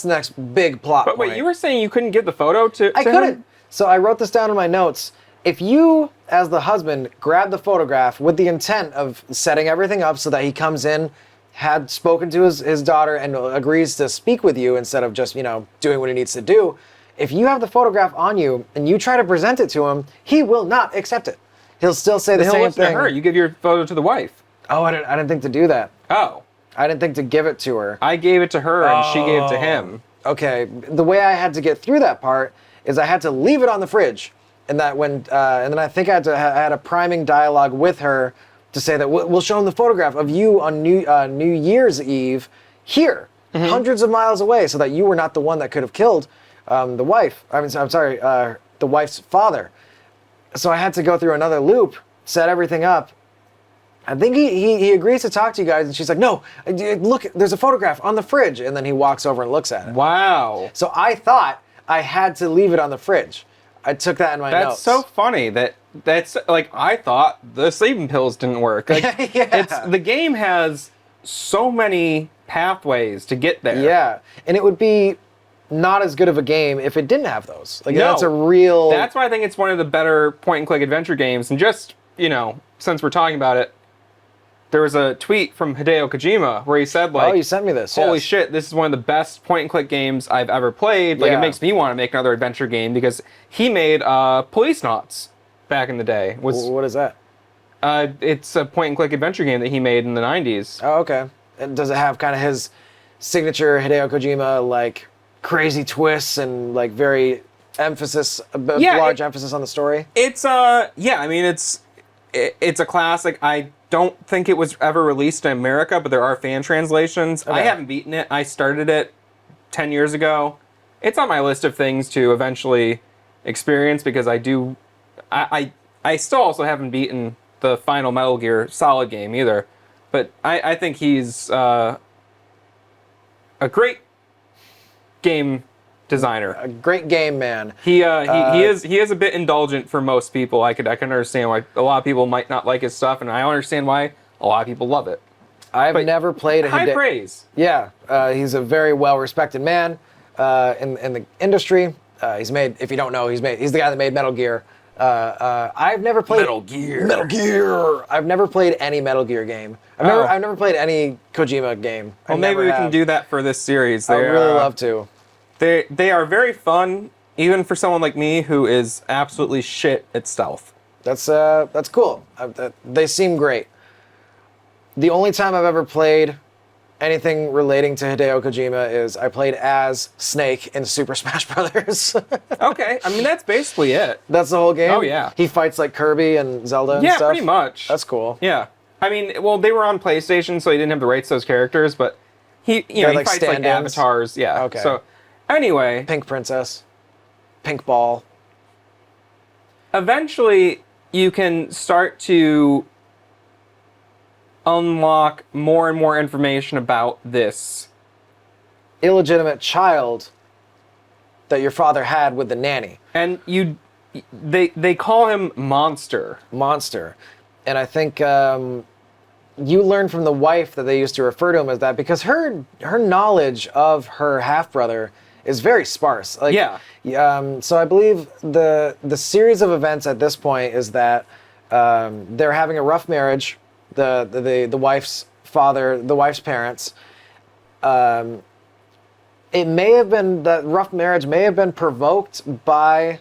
next big plot But point. wait, you were saying you couldn't give the photo to I her? couldn't. So I wrote this down in my notes. If you, as the husband, grab the photograph with the intent of setting everything up so that he comes in, had spoken to his daughter, and agrees to speak with you instead of just, doing what he needs to do, if you have the photograph on you and you try to present it to him, he will not accept it. He'll still say the He'll same listen thing. to her. You give your photo to the wife. Oh, I didn't think to do that. Oh. I didn't think to give it to her. I gave it to her, and she gave it to him. Okay, the way I had to get through that part is I had to leave it on the fridge, and that and then I think I had a priming dialogue with her to say that we'll show him the photograph of you on New Year's Eve here, hundreds of miles away, so that you were not the one that could have killed the wife. I'm sorry, the wife's father. So I had to go through another loop, set everything up. I think he agrees to talk to you guys, and she's like, no, look, there's a photograph on the fridge, and then he walks over and looks at it. Wow. So I thought I had to leave it on the fridge. I took that in my notes. That's so funny. That's like, I thought the sleeping pills didn't work. Like, the game has so many pathways to get there. Yeah, and it would be not as good of a game if it didn't have those. Like, No. that's a real... That's why I think it's one of the better point-and-click adventure games. And just, since we're talking about it, there was a tweet from Hideo Kojima where he said, like, oh, you sent me this. holy yes. shit, this is one of the best point-and-click games I've ever played. Like, Yeah. it makes me want to make another adventure game because he made Police Knots back in the day. What is that? It's a point-and-click adventure game that he made in the 90s. Oh, okay. And does it have kind of his signature Hideo Kojima, like, crazy twists and, like, very large emphasis on the story? It's, it's a classic. I don't think it was ever released in America, but there are fan translations. Okay. I haven't beaten it. I started it 10 years ago. It's on my list of things to eventually experience because I still also haven't beaten the final Metal Gear Solid game either. But I think he's a great game designer. A great game man. He is a bit indulgent for most people. I can understand why a lot of people might not like his stuff, and I understand why a lot of people love it. I've never played a High praise. Yeah, he's a very well-respected man in the industry. He's made, if you don't know, he's the guy that made Metal Gear. I've never played Metal Gear. Metal Gear. I've never played any Metal Gear game. I've never played any Kojima game. Well, maybe we can do that for this series. I would really love to. They are very fun, even for someone like me who is absolutely shit at stealth. That's cool. They seem great. The only time I've ever played anything relating to Hideo Kojima is I played as Snake in Super Smash Brothers. Okay, I mean that's basically it. That's the whole game? Oh, yeah. He fights like Kirby and Zelda and stuff? Yeah, pretty much. That's cool. Yeah, I mean, well, they were on PlayStation, so he didn't have the rights to those characters, but he They're like fights like stand-ins? avatars. Yeah. Okay. So, anyway, Pink Princess. Pink Ball. eventually you can start to unlock more and more information about this. Illegitimate child that your father had with the nanny. And they call him Monster. Monster. And I think you learn from the wife that they used to refer to him as that because her knowledge of her half-brother is very sparse. Like, Yeah. So I believe the series of events at this point is that they're having a rough marriage. The wife's father, the wife's parents. It may have been, that rough marriage may have been provoked by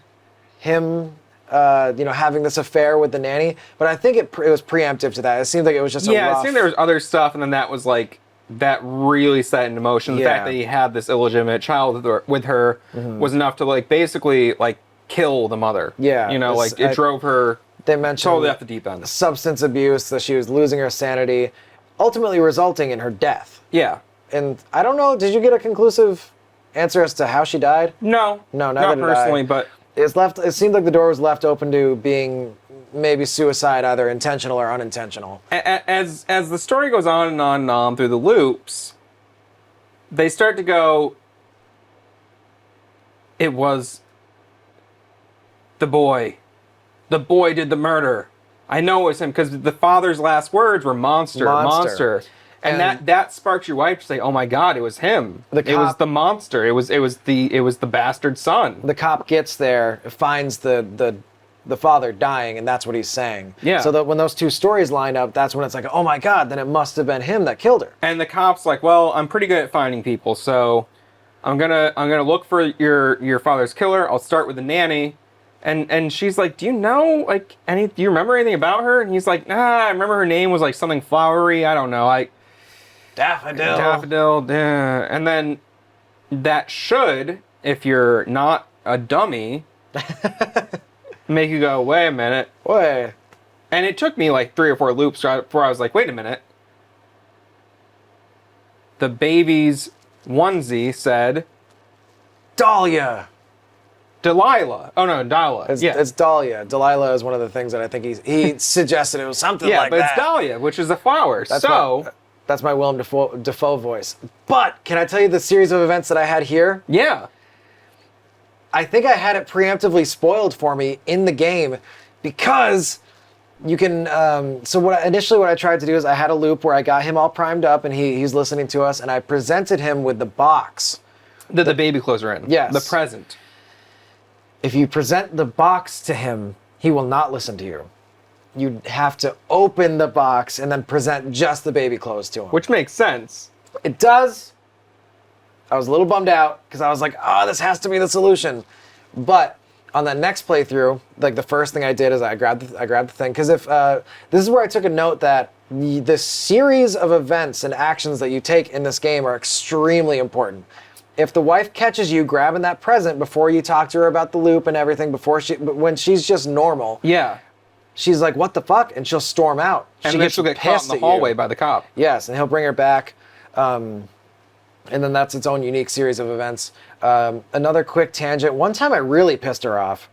him, having this affair with the nanny. But I think it was preemptive to that. It seemed like it was just a rough... I think there was other stuff, and then that was like, that really set into motion. The fact that he had this illegitimate child with her was enough to like basically like kill the mother. Yeah. It drove her they mentioned totally off the deep end. substance abuse, that she was losing her sanity, ultimately resulting in her death. Yeah. And I don't know, did you get a conclusive answer as to how she died? No, No, not neither did I. personally, but It seemed like the door was left open to being maybe suicide, either intentional or unintentional. as the story goes on and on and on through the loops, they start to go, it was the boy. The boy did the murder. I know it was him, because the father's last words were monster. And that sparks your wife to say, "Oh my God, it was him. It was the monster. It was the bastard son." The cop gets there, finds the father dying, and that's what he's saying. Yeah. So that when those two stories line up, that's when it's like, oh my God, then it must have been him that killed her. And the cop's like, "Well, I'm pretty good at finding people, so I'm gonna look for your father's killer. I'll start with the nanny." And she's like, "Do you know do you remember anything about her?" And he's like, "Nah, I remember her name was like something flowery. I don't know. Daffodil, yeah." And then that should, if you're not a dummy, make you go, "Wait a minute." Wait. And it took me like 3 or 4 loops before I was like, "Wait a minute." The baby's onesie said Dahlia. Delilah. Oh no, Dahlia. It's Dahlia. Delilah is one of the things that I think he suggested it was something like that. Yeah, but it's Dahlia, which is a flower. That's my Willem Dafoe voice. But can I tell you the series of events that I had here? Yeah. I think I had it preemptively spoiled for me in the game, because you can. Initially what I tried to do is I had a loop where I got him all primed up and he's listening to us, and I presented him with the box that the baby clothes are in. Yes. The present. If you present the box to him, he will not listen to you. You have to open the box and then present just the baby clothes to him. Which makes sense. It does. I was a little bummed out because I was like, this has to be the solution. But on that next playthrough, like the first thing I did is I grabbed the thing, because if this is where I took a note that the series of events and actions that you take in this game are extremely important. If the wife catches you grabbing that present before you talk to her about the loop and everything, when she's just normal, yeah, she's like, "What the fuck?" and she'll storm out. And then she'll get caught in the hallway by the cop. Yes, and he'll bring her back. And then that's its own unique series of events. Another quick tangent. One time I really pissed her off.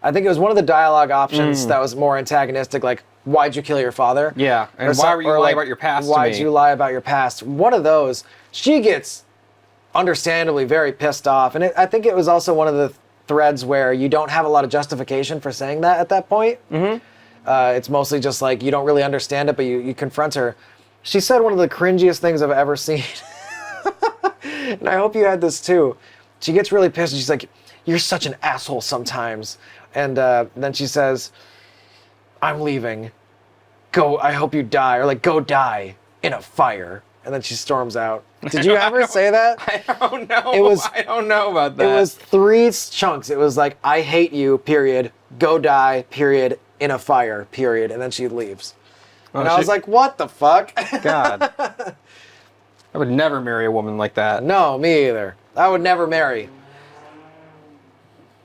I think it was one of the dialogue options that was more antagonistic, like, "Why'd you kill your father?" Yeah, and why were you lying about your past to me? Why'd you lie about your past? One of those. She gets understandably very pissed off. And I think it was also one of the threads where you don't have a lot of justification for saying that at that point. Mm-hmm. It's mostly just like, you don't really understand it, but you confront her. She said one of the cringiest things I've ever seen. And I hope you had this too. She gets really pissed and she's like, "You're such an asshole sometimes." And then she says, "I'm leaving. Go, I hope you die." Or like, "Go die in a fire." And then she storms out. Did you ever say that? I don't know. I don't know about that. It was 3 chunks. It was like, "I hate you, period. Go die, period. In a fire, period." And then she leaves. And I was like, what the fuck? God. I would never marry a woman like that. No, me either. I would never marry.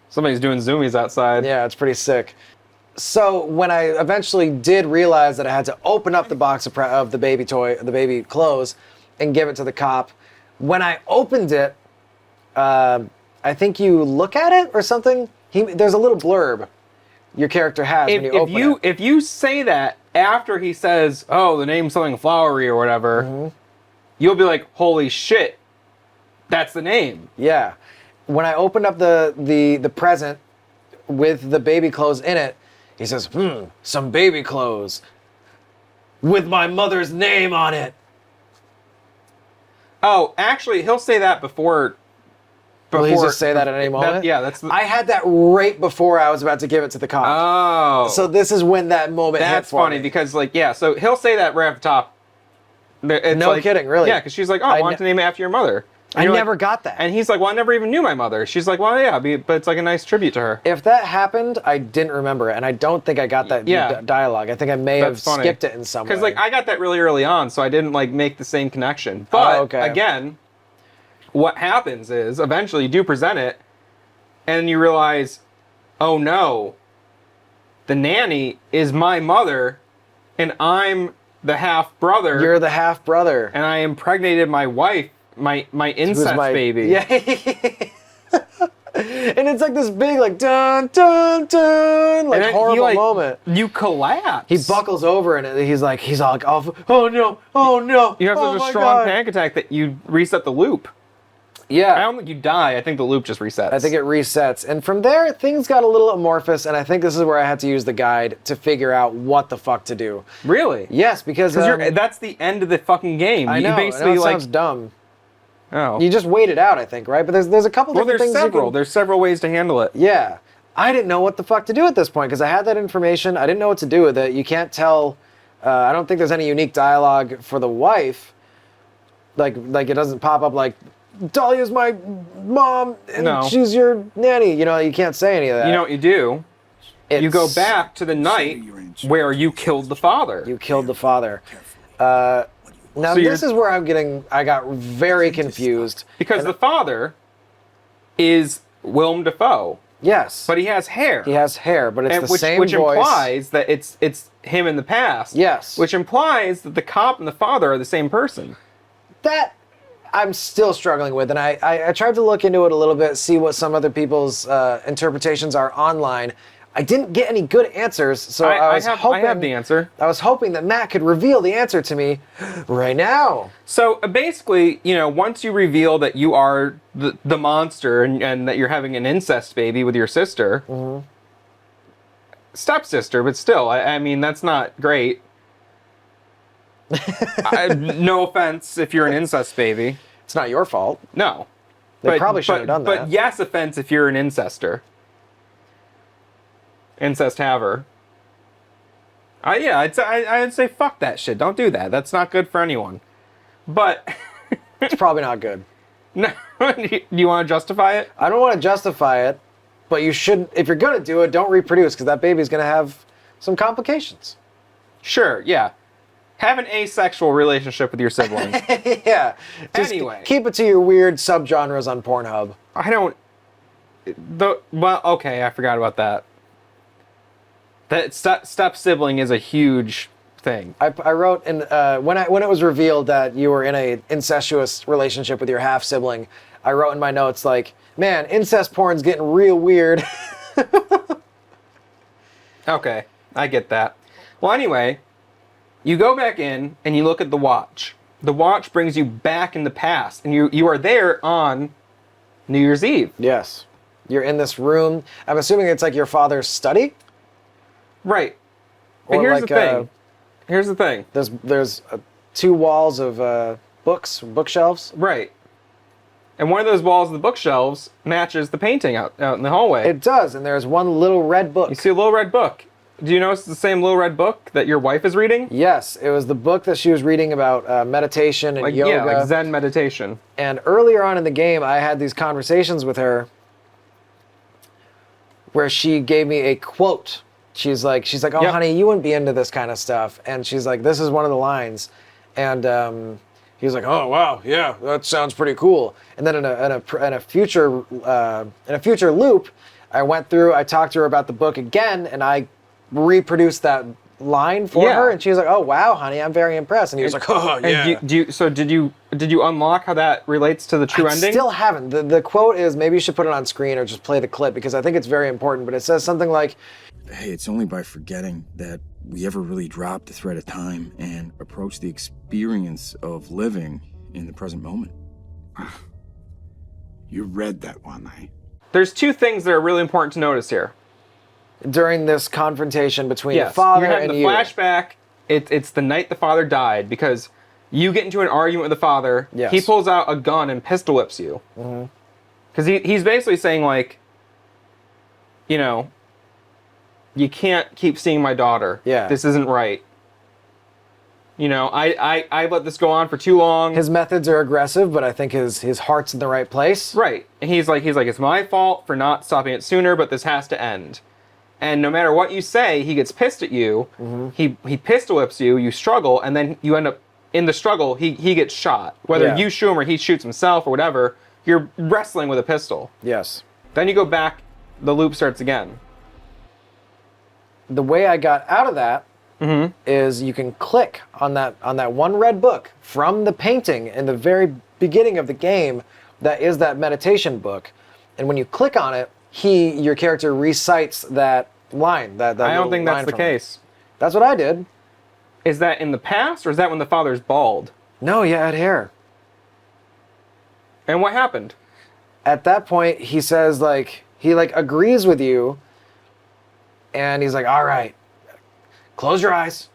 Somebody's doing zoomies outside. Yeah, it's pretty sick. So when I eventually did realize that I had to open up the box of the baby clothes, and give it to the cop, when I opened it, I think you look at it or something. There's a little blurb your character has when you open it. If you say that after he says, "Oh, the name's something flowery" or whatever, you'll be like, "Holy shit, that's the name." Yeah. When I opened up the present with the baby clothes in it, he says, "Some baby clothes with my mother's name on it." Oh, actually, he'll say that before. Will he just say that at any moment? That's. I had that right before I was about to give it to the cop. Oh. So this is when that moment hit That's for funny me. because, so he'll say that right off the top It's No kidding, really? Yeah, because she's like, oh, I want to name it after your mother. And I you're never like, got that. And he's like, well, I never even knew my mother. She's like, well, yeah, but it's like a nice tribute to her. If that happened, I didn't remember it, and I don't think I got that dialogue. I think I may have skipped it in some way. Because like I got that really early on, so I didn't like make the same connection. But again, what happens is eventually you do present it, and you realize, oh no, the nanny is my mother, and I'm the half brother. You're the half brother, and I impregnated my wife. My incest baby. Yeah. And it's like this big like dun dun dun like horrible moment. You collapse. He buckles over and he's all like, oh no, oh no. You have such a strong panic attack that you reset the loop. Yeah. I don't think you die. I think the loop just resets. I think it resets. And from there, things got a little amorphous, and I think this is where I had to use the guide to figure out what the fuck to do. Really? Yes, because that's the end of the fucking game. I know. You basically it sounds dumb. Oh. You just wait it out, I think, right? But there's a couple different things. There's several ways to handle it. Yeah. I didn't know what the fuck to do at this point because I had that information. I didn't know what to do with it. You can't tell. I don't think there's any unique dialogue for the wife. Like it doesn't pop up like, Dahlia's my mom and she's your nanny. You know, you can't say any of that. You know what you do? You go back to the night where you killed the father. You killed the father. Now this is where I got very confused. Because the father is Willem Dafoe. Yes. But he has hair. He has hair, but it's the same voice. Which implies that it's him in the past. Yes. Which implies that the cop and the father are the same person. That I'm still struggling with, and I tried to look into it a little bit, see what some other people's interpretations are online. I didn't get any good answers, so I have the answer. I was hoping that Matt could reveal the answer to me right now. So basically, once you reveal that you are the monster and that you're having an incest baby with your sister, stepsister, but still, I mean, that's not great. No offense if you're an incest baby. It's not your fault. No. They probably shouldn't have done that. But yes, offense if you're an incester. Incest haver. I'd say fuck that shit. Don't do that. That's not good for anyone. But it's probably not good. No, do you want to justify it? I don't want to justify it, but you should. If you're gonna do it, don't reproduce because that baby's gonna have some complications. Sure. Yeah. Have an asexual relationship with your sibling. Yeah. Just anyway, keep it to your weird subgenres on Pornhub. I don't. Well, okay. I forgot about that. That step sibling is a huge thing. I wrote in when it was revealed that you were in a incestuous relationship with your half sibling, I wrote in my notes like, man, incest porn's getting real weird. Okay, I get that. Well, anyway, you go back in and you look at the watch. The watch brings you back in the past, and you are there on New Year's Eve. Yes, you're in this room. I'm assuming it's like your father's study. Right. But here's the thing. Here's the thing. There's 2 walls of bookshelves. Right. And one of those walls of the bookshelves matches the painting out in the hallway. It does, and there's one little red book. You see a little red book. Do you notice the same little red book that your wife is reading? Yes, it was the book that she was reading about meditation and yoga. Yeah, like Zen meditation. And earlier on in the game, I had these conversations with her where she gave me a quote. She's like, oh, honey, you wouldn't be into this kind of stuff. And she's like, this is one of the lines. And he was like, oh, wow, yeah, that sounds pretty cool. And then in a future loop, I went through, I talked to her about the book again, and I reproduced that line for her, and she was like, oh, wow, honey, I'm very impressed. And he was like, oh, yeah. Did you unlock how that relates to the true ending? Still haven't. The quote is, maybe you should put it on screen or just play the clip, because I think it's very important, but it says something like, hey, it's only by forgetting that we ever really drop the thread of time and approach the experience of living in the present moment. You read that one, eh? There's 2 things that are really important to notice here. During this confrontation between the father and you. You're having the flashback. It's the night the father died, because you get into an argument with the father. Yes. He pulls out a gun and pistol whips you. Because he's basically saying, like, you can't keep seeing my daughter. Yeah. This isn't right. You know, I let this go on for too long. His methods are aggressive, but I think his heart's in the right place. Right. And he's like, it's my fault for not stopping it sooner, but this has to end. And no matter what you say, he gets pissed at you. He pistol whips you. You struggle, and then you end up in the struggle. He gets shot. Whether you shoot him or he shoots himself or whatever, you're wrestling with a pistol. Yes. Then you go back. The loop starts again. The way I got out of that is you can click on that one red book from the painting in the very beginning of the game. That is that meditation book, and when you click on it, your character recites that line. That I don't think that's the case. That's what I did. Is that in the past, or is that when the father's bald? No, yeah, I had hair. And what happened? At that point, he says he agrees with you, and he's like, all right, close your eyes.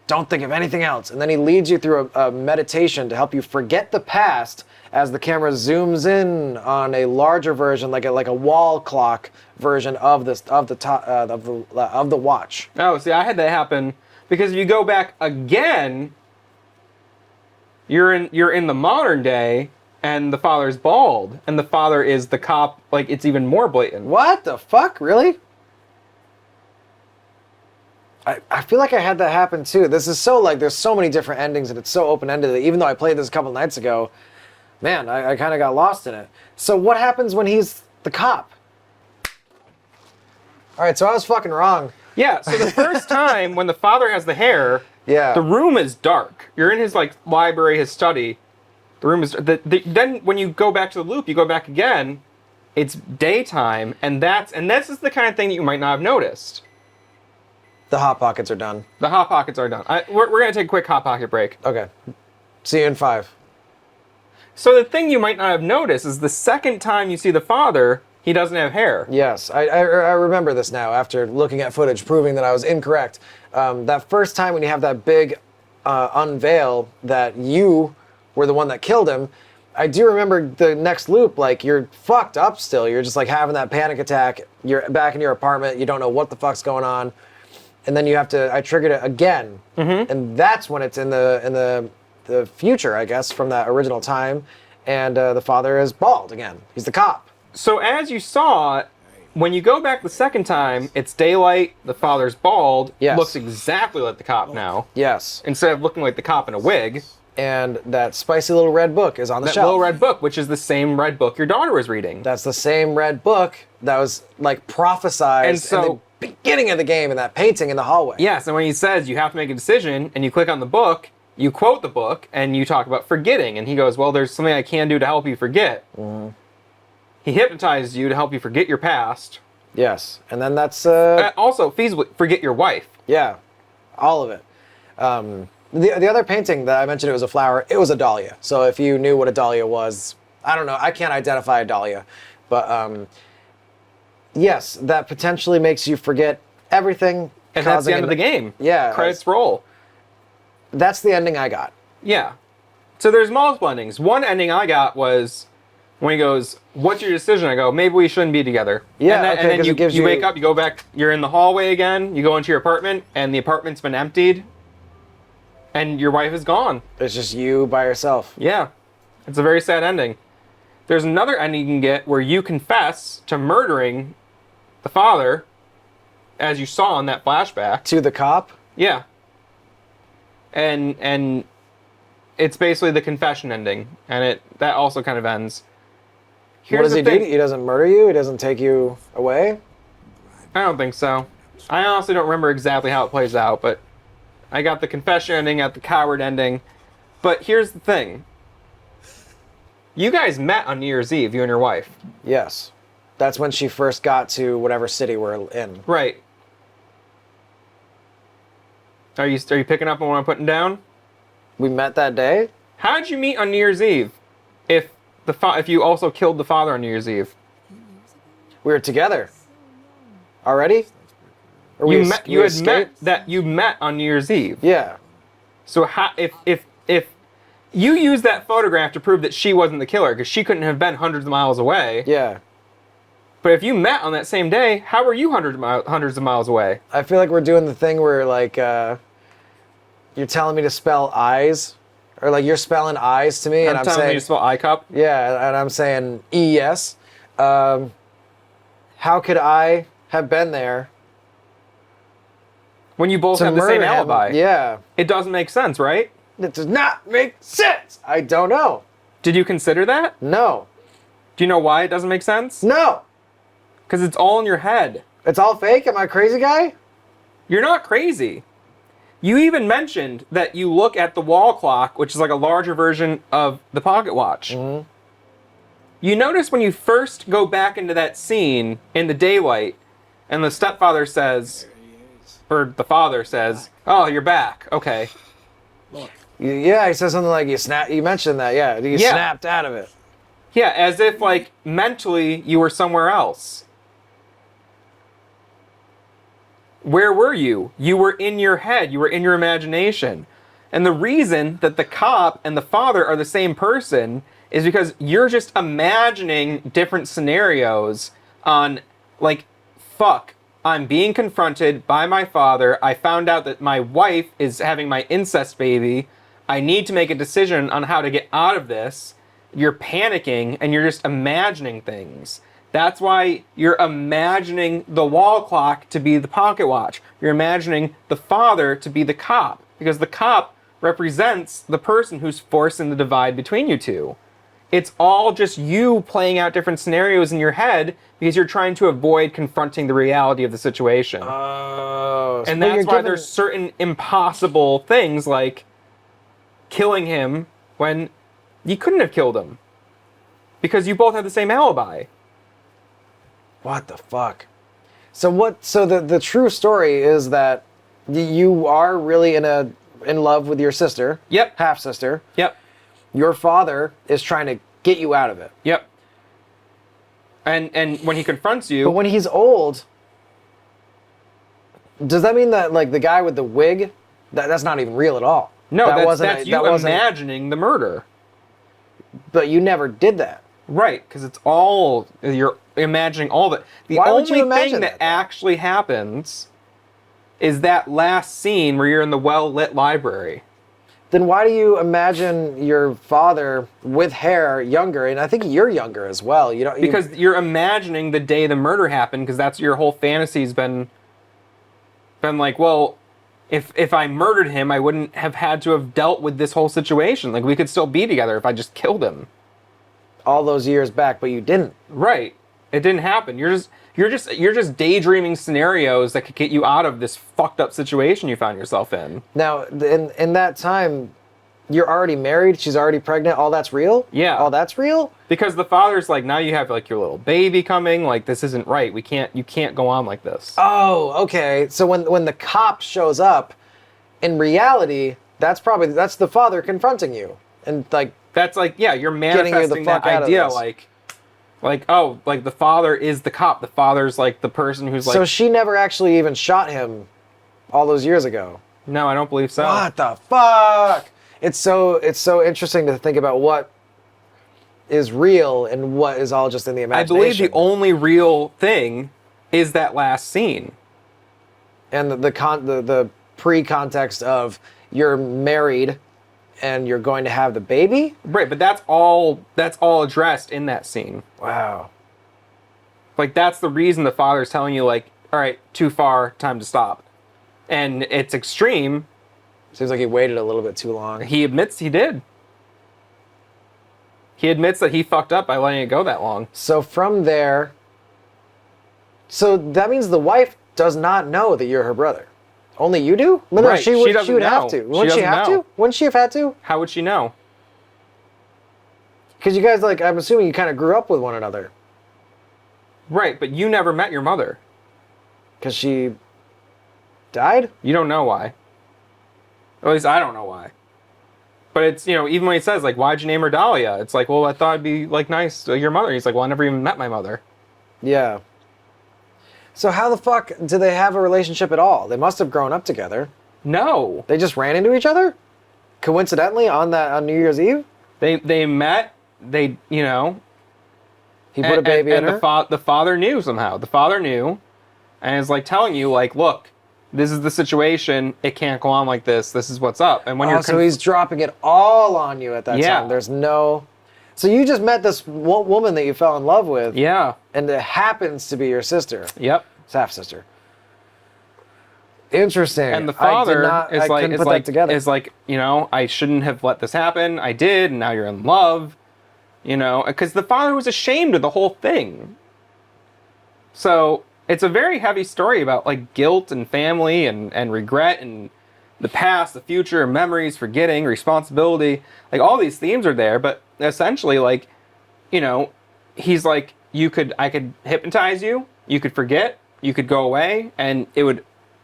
Don't think of anything else. And then he leads you through a meditation to help you forget the past as the camera zooms in on a larger version, like a wall clock version of the watch. Oh, see, I had that happen because if you go back again, you're in the modern day, and the father's bald, and the father is the cop. Like, it's even more blatant. What the fuck? Really? I feel like I had that happen too. This is so there's so many different endings, and it's so open-ended that even though I played this a couple nights ago, man, I kind of got lost in it. So what happens when he's the cop? All right, so I was fucking wrong. Yeah, so the first time when the father has the hair, Yeah. the room is dark. You're in his library, his study. The room is then when you go back to the loop, you go back again. It's daytime, and this is the kind of thing that you might not have noticed. The Hot Pockets are done. The Hot Pockets are done. We're gonna take a quick Hot Pocket break. Okay. See you in 5. So the thing you might not have noticed is the second time you see the father, he doesn't have hair. Yes, I remember this now after looking at footage proving that I was incorrect. That first time when you have that big unveil that you were the one that killed him, I do remember the next loop, you're fucked up still. You're just having that panic attack. You're back in your apartment. You don't know what the fuck's going on. And then I triggered it again. And that's when it's in the future, I guess, from that original time. And the father is bald again. He's the cop. So as you saw, when you go back the second time, it's daylight, the father's bald, Yes. looks exactly like the cop now, Yes. instead of looking like the cop in a wig. And that spicy little red book is on the That shelf. little red book, which is the same red book your daughter was reading. That's the same red book that was prophesized And so- in the beginning of the game in that painting in the hallway. Yes, and when he says you have to make a decision, and you click on the book, you quote the book, and you talk about forgetting, and he goes, well, there's something I can do to help you forget. He hypnotizes you to help you forget your past. Yes. And then that's Also, feasibly, forget your wife. yeah, all of it. The other painting that I mentioned, it was a flower. It was a dahlia. So if you knew what a dahlia was, I don't know. I can't identify a dahlia, but yes, that potentially makes you forget everything. And that's the end of the game. Yeah. Credits roll. That's the ending I got. Yeah. So there's multiple endings. One ending I got was when he goes, what's your decision? I go, maybe we shouldn't be together. Yeah, And then, okay, and then 'cause you, it gives you you- wake up, you go back, you're in the hallway again, you go into your apartment, and the apartment's been emptied, and your wife is gone. It's just you by yourself. Yeah. It's a very sad ending. There's another ending you can get where you confess to murdering the father, as you saw in that flashback. To the cop. Yeah. And it's basically the confession ending, and that also kind of ends. What does the he do? thing. He doesn't murder you? He doesn't take you away? I don't think so. I honestly don't remember exactly how it plays out, but I got the confession ending, got the coward ending. But here's the thing. You guys met on New Year's Eve, you and your wife. Yes. That's when she first got to whatever city we're in. Right. Are you picking up on what I'm putting down? We met that day? How did you meet on New Year's Eve? If you also killed the father on New Year's Eve? We were together. Already? Or You we met. we You had escaped? met that you met on New Year's Eve. Yeah. So how, if you use that photograph to prove that she wasn't the killer, because she couldn't have been hundreds of miles away. Yeah. But if you met on that same day, how were you hundreds of miles away? I feel like we're doing the thing where you're telling me to spell eyes, or like you're spelling eyes to me, and I'm telling saying you to spell eye cup. yeah, and I'm saying ES. How could I have been there When you both to have the same murder him? alibi. Yeah, It doesn't make sense, right? it does not make sense. I don't know. Did you consider that? No, Do you know why it doesn't make sense? no, Because it's all in your head. it's all fake. Am I a crazy guy? You're not crazy. You even mentioned that you look at the wall clock, which is like a larger version of the pocket watch. Mm-hmm. You notice when you first go back into that scene in the daylight, and the stepfather says, or the father says, "Oh, you're back. Okay." Yeah, he says something like You mentioned that. Yeah, you Yeah. snapped out of it. Yeah, as if like mentally you were somewhere else. Where were you? You were in your head. You were in your imagination. And the reason that the cop and the father are the same person is because you're just imagining different scenarios on, like, fuck, I'm being confronted by my father. I found out that my wife is having my incest baby. I need to make a decision on how to get out of this. You're panicking and you're just imagining things. That's why you're imagining the wall clock to be the pocket watch. You're imagining the father to be the cop, because the cop represents the person who's forcing the divide between you two. It's all just you playing out different scenarios in your head because you're trying to avoid confronting the reality of the situation. Oh, And but that's you're why giving- there's certain impossible things like killing him when you couldn't have killed him. Because you both have the same alibi. What the fuck? So the true story is that you are really in love with your sister. Yep. Half sister. Yep. Your father is trying to get you out of it. Yep. And when he confronts But you, when he's old, does that mean that like the guy with the wig, that's not even real at all? no, that that's you imagining the murder. But you never did that. Right, because it's all, you're imagining all that. The Why would you only imagine thing that, that though? actually happens is that last scene where you're in the well-lit library. Then why do you imagine your father with hair younger? And I think you're younger as well. You don't Because you're imagining the day the murder happened, because that's your whole fantasy's been like, well, if I murdered him, I wouldn't have had to have dealt with this whole situation. Like, we could still be together if I just killed him. all those years back, but you didn't. Right. It didn't happen. You're just daydreaming scenarios that could get you out of this fucked up situation you found yourself in. Now, in that time, you're already married. She's already pregnant. All that's real. Yeah. All that's real. Because the father's like, now you have like your little baby coming. Like, this isn't right. You can't go on like this. Oh, okay. So when the cop shows up, in reality, that's the father confronting you, and like That's like, yeah, you're Getting you the manifesting that fuck out of idea. this. Like, oh, like the father is the cop. The father's like the person who's like, so she never actually even shot him all those years ago. no, I don't believe so. What the fuck? It's so interesting to think about what is real and what is all just in the I imagination. believe the only real thing is that last scene. and the pre-context of you're married and you're going to have the baby. Right, but that's all addressed in that scene. Wow. Like, that's the reason the father's telling you, like, all right, too far, time to stop. And it's extreme. Seems like he waited a little bit too long. He admits he did. He admits that he fucked up by letting it go that long. So from there, so that means the wife does not know that you're her brother. Only you do? No, Right, she she would doesn't have know. to. She Wouldn't she doesn't have know. to? Wouldn't she have had to? How would she know? Because you guys, like, I'm assuming you kind of grew up with one another. Right, but you never met your mother. Because she died? You don't know why. At least I don't know why. But it's, even when he says, like, why'd you name her Dahlia? It's like, well, I thought it'd be, like, nice to your mother. He's like, well, I never even met my mother. Yeah. So how the fuck do they have a relationship at all? They must have grown up together. No. They just ran into each other? Coincidentally on New Year's Eve? They met, He put and, a baby and in her? the father knew somehow. The father knew, and is like telling you, like, look, this is the situation. It can't go on like this. This is what's up. And when you're so he's dropping it all on you at that Yeah. time. There's no. So you just met this woman that you fell in love with, yeah, and it happens to be your sister, yep. half sister. Interesting. And the father I couldn't put that together. is like, I shouldn't have let this happen. I did, and now you're in love. Because the father was ashamed of the whole thing. So it's a very heavy story about like guilt and family and regret and the past, the future, memories, forgetting, responsibility. Like all these themes are there, but essentially like, he's like, I could hypnotize you, you could forget, you could go away, and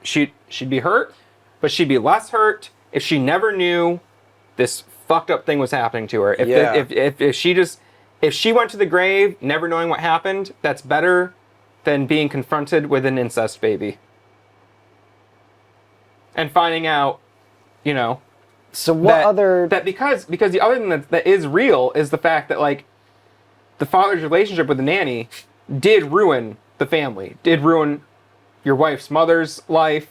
she'd be hurt, but she'd be less hurt if she never knew this fucked up thing was happening to her. If she went to the grave never knowing what happened, that's better than being confronted with an incest baby. And finding out, so what that because the other thing that is real is the fact that like the father's relationship with the nanny did ruin the family, did ruin your wife's mother's life.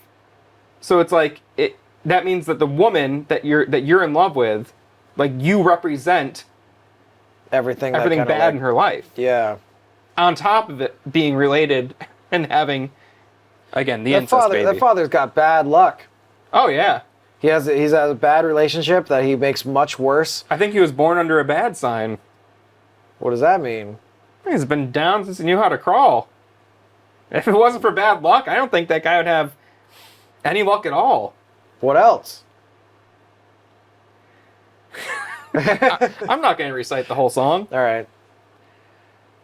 So it's like that means that the woman that you're in love with, like you represent everything bad in her life. Yeah. On top of it being related and having, again, the incest baby. That father's got bad luck. Oh yeah. He's has a bad relationship that he makes much worse. I think he was born under a bad sign. What does that mean? He's been down since he knew how to crawl. If it wasn't for bad luck, I don't think that guy would have any luck at all. What else? I'm not going to recite the whole song. All right.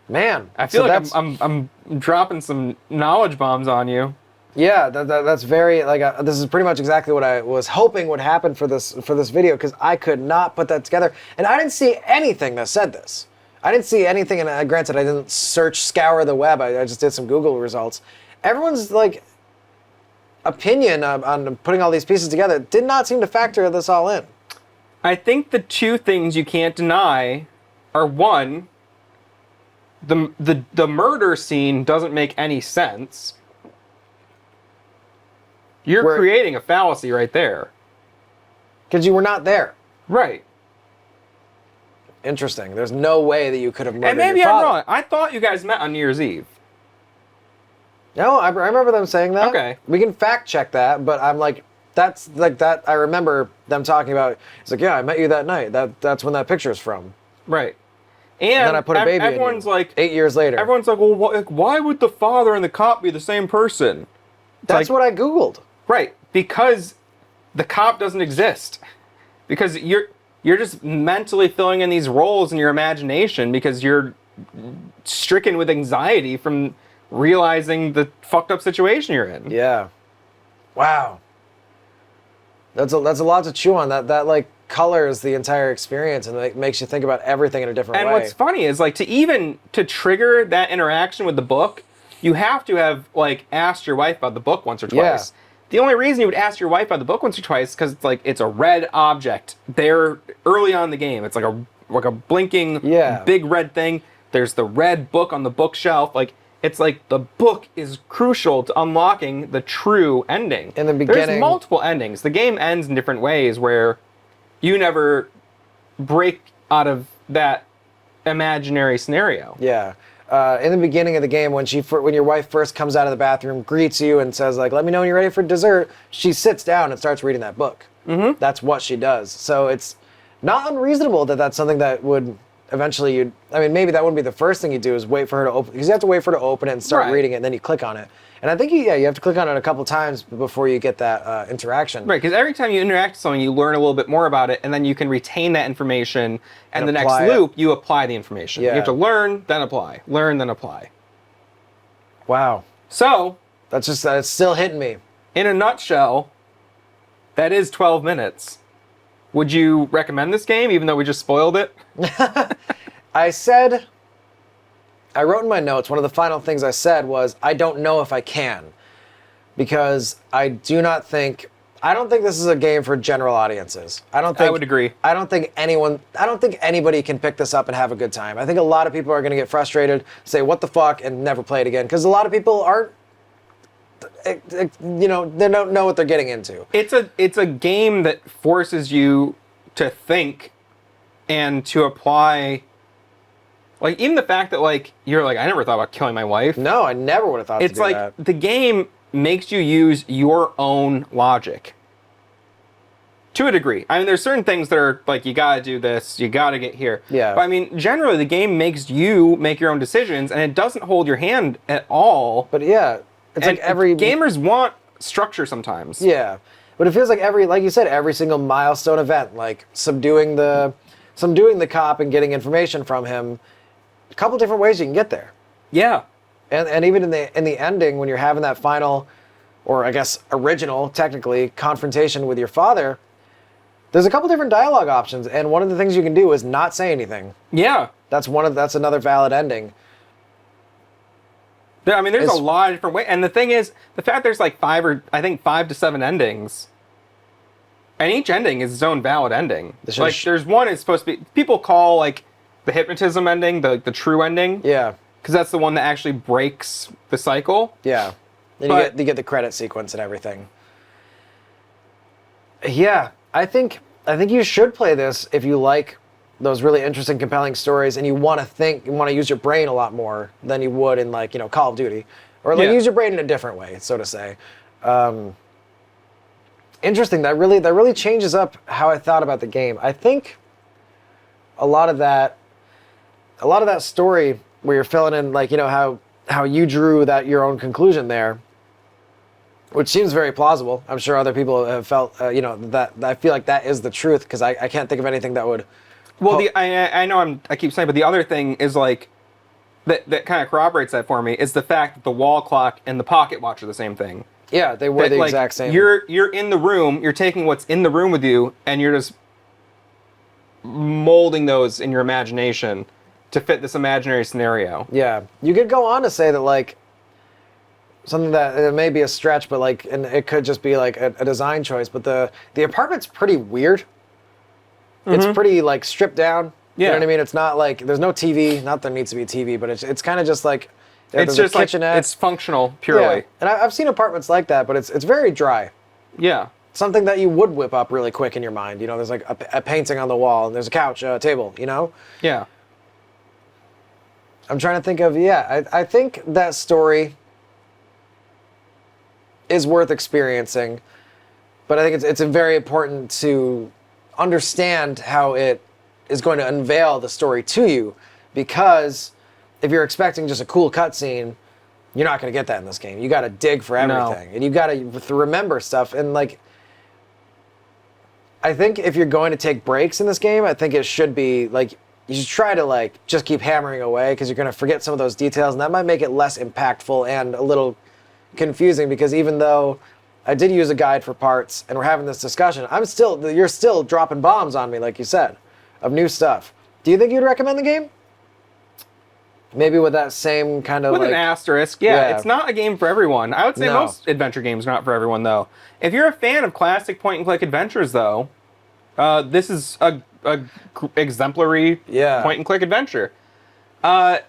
Man, I feel like I'm dropping some knowledge bombs on you. Yeah, that's very like this is pretty much exactly what I was hoping would happen for this video, because I could not put that together, and I didn't see anything that said this. I didn't see anything, and granted, I didn't scour the web. I just did some Google results. Everyone's like opinion on putting all these pieces together did not seem to factor this all in. I think the two things you can't deny are, one, the murder scene doesn't make any sense. You're creating a fallacy right there. Because you were not there. Right. Interesting. There's no way that you could have murdered And maybe your father. I'm wrong. I thought you guys met on New Year's Eve. No, I remember them saying that. Okay. We can fact check that, but I'm like, that's like that. I remember them talking about. It's like, yeah, I met you that night. That's when that picture's from. Right. And then I put a baby everyone's in you, like 8 years later. Everyone's like, well, why would the father and the cop be the same person? That's what I Googled. Right, because the cop doesn't exist. Because you're just mentally filling in these roles in your imagination because you're stricken with anxiety from realizing the fucked up situation you're in. Yeah. Wow. That's a lot to chew on. That like colors the entire experience and like makes you think about everything in a different way. And what's funny is like to trigger that interaction with the book, you have to have like asked your wife about the book once or twice. Yeah. The only reason you would ask your wife about the book once or twice is because it's like it's a red object there early on in the game. It's like a blinking big red thing. There's the red book on the bookshelf. Like it's like the book is crucial to unlocking the true ending. In the beginning, there's multiple endings. The game ends in different ways where you never break out of that imaginary scenario. Yeah. In the beginning of the game, when your wife first comes out of the bathroom, greets you, and says like, "Let me know when you're ready for dessert," she sits down and starts reading that book. Mm-hmm. That's what she does. So it's not unreasonable that that's something that would eventually maybe that wouldn't be the first thing you do is wait for her to open, because you have to wait for her to open it and start reading it, and then you click on it. And I think you have to click on it a couple times before you get that interaction. Right, because every time you interact with someone, you learn a little bit more about it, and then you can retain that information, and the next loop, you apply the information. Yeah. You have to learn, then apply. Learn, then apply. Wow. So, That's it's still hitting me. in a nutshell, that is 12 minutes. Would you recommend this game, even though we just spoiled it? I wrote in my notes, one of the final things I said was, I don't know if I can. Because I don't think this is a game for general audiences. I would agree. I don't think anybody can pick this up and have a good time. I think a lot of people are going to get frustrated, say, what the fuck, and never play it again. Because a lot of people they don't know what they're getting into. It's a game that forces you to think and to apply. Like, even the fact that, like, you're like, I never thought about killing my wife. No, I never would have thought It's to do like that. the game makes you use your own logic. To a degree. I mean, there's certain things that are like, you gotta do this, you gotta get here. Yeah. But I mean, generally, the game makes you make your own decisions, and it doesn't hold your hand at all. But yeah, it's And like every gamers want structure sometimes. Yeah, but it feels like like you said, every single milestone event, like subduing the cop and getting information from him, a couple different ways you can get there. Yeah. And even in the ending, when you're having that final, or I guess original, technically, confrontation with your father, there's a couple different dialogue options, and one of the things you can do is not say anything. Yeah. That's another valid ending. I mean, there's It's- a lot of different ways. And the thing is, the fact there's like 5 to 7 endings, and each ending is its own valid ending. They should've Like, there's one it's supposed to be, people call like the hypnotism ending, the true ending, Yeah, because that's the one that actually breaks the cycle. yeah. And But- you get the credit sequence and everything. Yeah, I think you should play this if you like those really interesting, compelling stories, and you want to use your brain a lot more than you would in, like, Call of Duty, or like Yeah. use your brain in a different way, so to say. Interesting. That really changes up how I thought about the game. I think a lot of that story where you're filling in, like, how you drew your own conclusion there, which seems very plausible. I'm sure other people have felt, that I feel like that is the truth, because I can't think of anything that would. Well, I know I keep saying, but the other thing is like that kind of corroborates that for me is the fact that the wall clock and the pocket watch are the same thing. Yeah, they were That, the like, exact same. You're in the room, you're taking what's in the room with you, and you're just molding those in your imagination to fit this imaginary scenario. Yeah, you could go on to say that, like, something that it may be a stretch, but like, and it could just be like a design choice. But the apartment's pretty weird. It's pretty, like, stripped down. You know Yeah. what I mean? It's not like there's no TV. Not there needs to be a TV, but it's kind of just like It's there's a just like kitchenette. it's functional Yeah. purely. And I've seen apartments like that, but it's very dry. Yeah. Something that you would whip up really quick in your mind. There's like a painting on the wall, and there's a couch, a table. Yeah. I'm trying to think of, I think that story is worth experiencing, but I think it's very important to understand how it is going to unveil the story to you, because if you're expecting just a cool cutscene, you're not going to get that in this game. You got to dig for everything, and you got to remember stuff. And, like, I think if you're going to take breaks in this game, I think it should be like, you should try to, like, just keep hammering away, because you're going to forget some of those details, and that might make it less impactful and a little confusing, because even though I did use a guide for parts and we're having this discussion, you're still dropping bombs on me, like you said, of new stuff. Do you think you'd recommend the game? Maybe with that same kind of, With like, an asterisk, yeah, yeah. it's not a game for everyone. I would say No. most adventure games are not for everyone, though. If you're a fan of classic point-and-click adventures, though, this is a exemplary Yeah. point-and-click adventure. I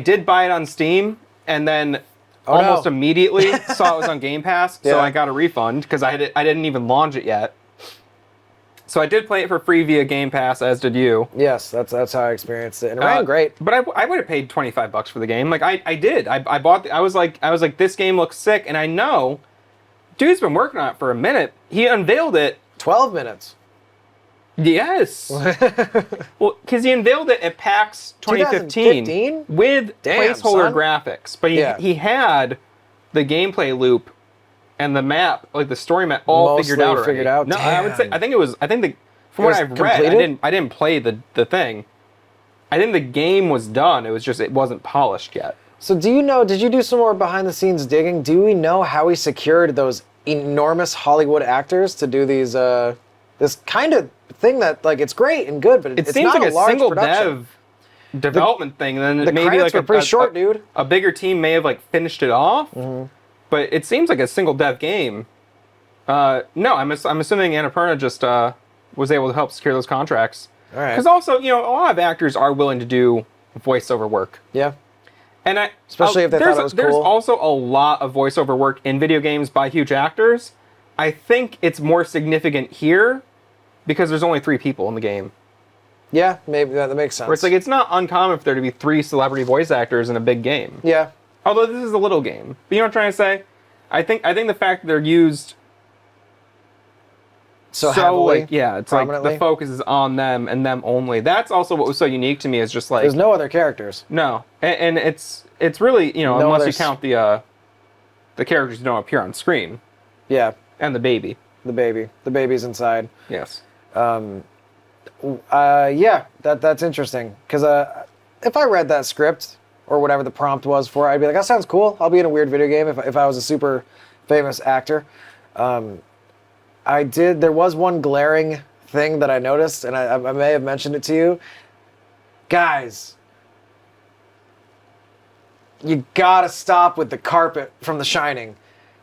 did buy it on Steam, and then almost no. immediately saw it was on Game Pass, so Yeah. I got a refund because I didn't even launch it yet. So I did play it for free via Game Pass, as did you. Yes, that's how I experienced it, and it ran great. But I would have paid $25 for the game. Like, I did. I bought. I was like, this game looks sick, and I know, dude's been working on it for a minute. He unveiled it. 12 minutes. Yes. Well, because he unveiled it at PAX 2015 2015? with Damn, placeholder son. graphics, but Yeah. he had the gameplay loop and the map, like the story map, all Mostly figured out already. figured out? No, I would say Damn. I think from It what was I've read, completed? I didn't play the thing. I think the game was done. It was just it wasn't polished yet. So did you do some more behind the scenes digging? Do we know how he secured those enormous Hollywood actors to do these this kind of thing that, like, it's great and good, but It it's seems not like a a large single production. development thing, and then The maybe credits like were pretty short, dude. A bigger team may have like finished it off, Mm-hmm. but it seems like a single dev game. No, I'm assuming Annapurna just was able to help secure those contracts. All right. Because also, a lot of actors are willing to do voiceover work, Yeah. And Especially if they thought it was there's cool. also a lot of voiceover work in video games by huge actors. I think it's more significant here because there's only 3 people in the game. Yeah, maybe that makes sense. Where it's like it's not uncommon for there to be 3 celebrity voice actors in a big game. Yeah. Although this is a little game. But you know what I'm trying to say? I think the fact that they're used So heavily, like, yeah, it's like prominently. the focus is on them and them only. That's also what was so unique to me is just like There's no other characters. no, and it's really, you know, No unless you others. count the characters who don't appear on screen Yeah, and the baby. the baby's inside. Yes. Yeah, that's interesting. Because if I read that script or whatever the prompt was for it, I'd be like, that sounds cool. I'll be in a weird video game if I was a super famous actor. There was one glaring thing that I noticed, and I may have mentioned it to you. Guys, you gotta stop with the carpet from The Shining.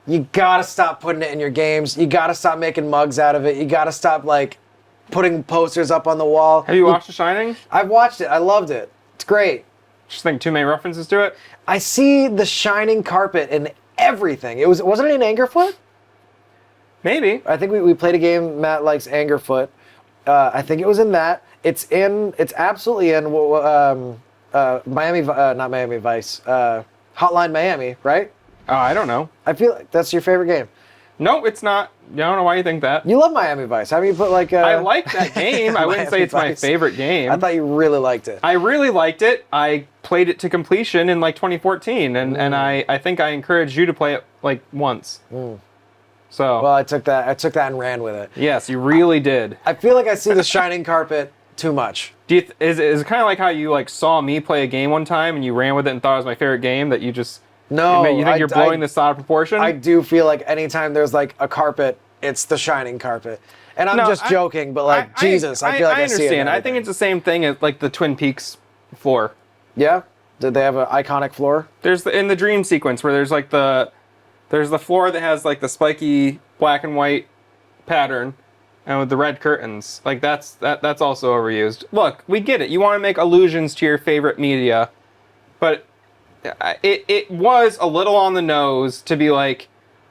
You gotta stop putting it in your games. You gotta stop making mugs out of it. You gotta stop, like, putting posters up on the wall. Have you watched The Shining? I've watched it. I loved it. It's great. Just think too many references to it. I see the shining carpet in everything. Wasn't it in Angerfoot? Maybe. I think we played a game. Matt likes Angerfoot. I think it was in that. It's absolutely in Miami, not Miami Vice, Hotline Miami, right? I don't know. I feel like that's your favorite game. No, it's not. I don't know why you think that. You love Miami Vice. Haven't you put like? I like that game. I wouldn't say Miami it's my Vice. favorite game. I thought you really liked it. I really liked it. I played it to completion in like 2014, and I think I encouraged you to play it like once. So Well, I took that and ran with it. yes, you really did. I feel like I see the shining carpet too much. Do you is it kind of like how you like saw me play a game one time and you ran with it and thought it was my favorite game that you just No, you think you're blowing this out of proportion? I do feel like anytime there's like a carpet, it's the shining carpet. And I'm No, just joking, but like Jesus, I feel like I see it. in understand. I think everything. it's the same thing as like the Twin Peaks floor. Yeah. Did they have an iconic floor? There's in the dream sequence where there's like there's the floor that has like the spiky black and white pattern and with the red curtains. Like that's also overused. Look, we get it. You want to make allusions to your favorite media, but it was a little on the nose to be like,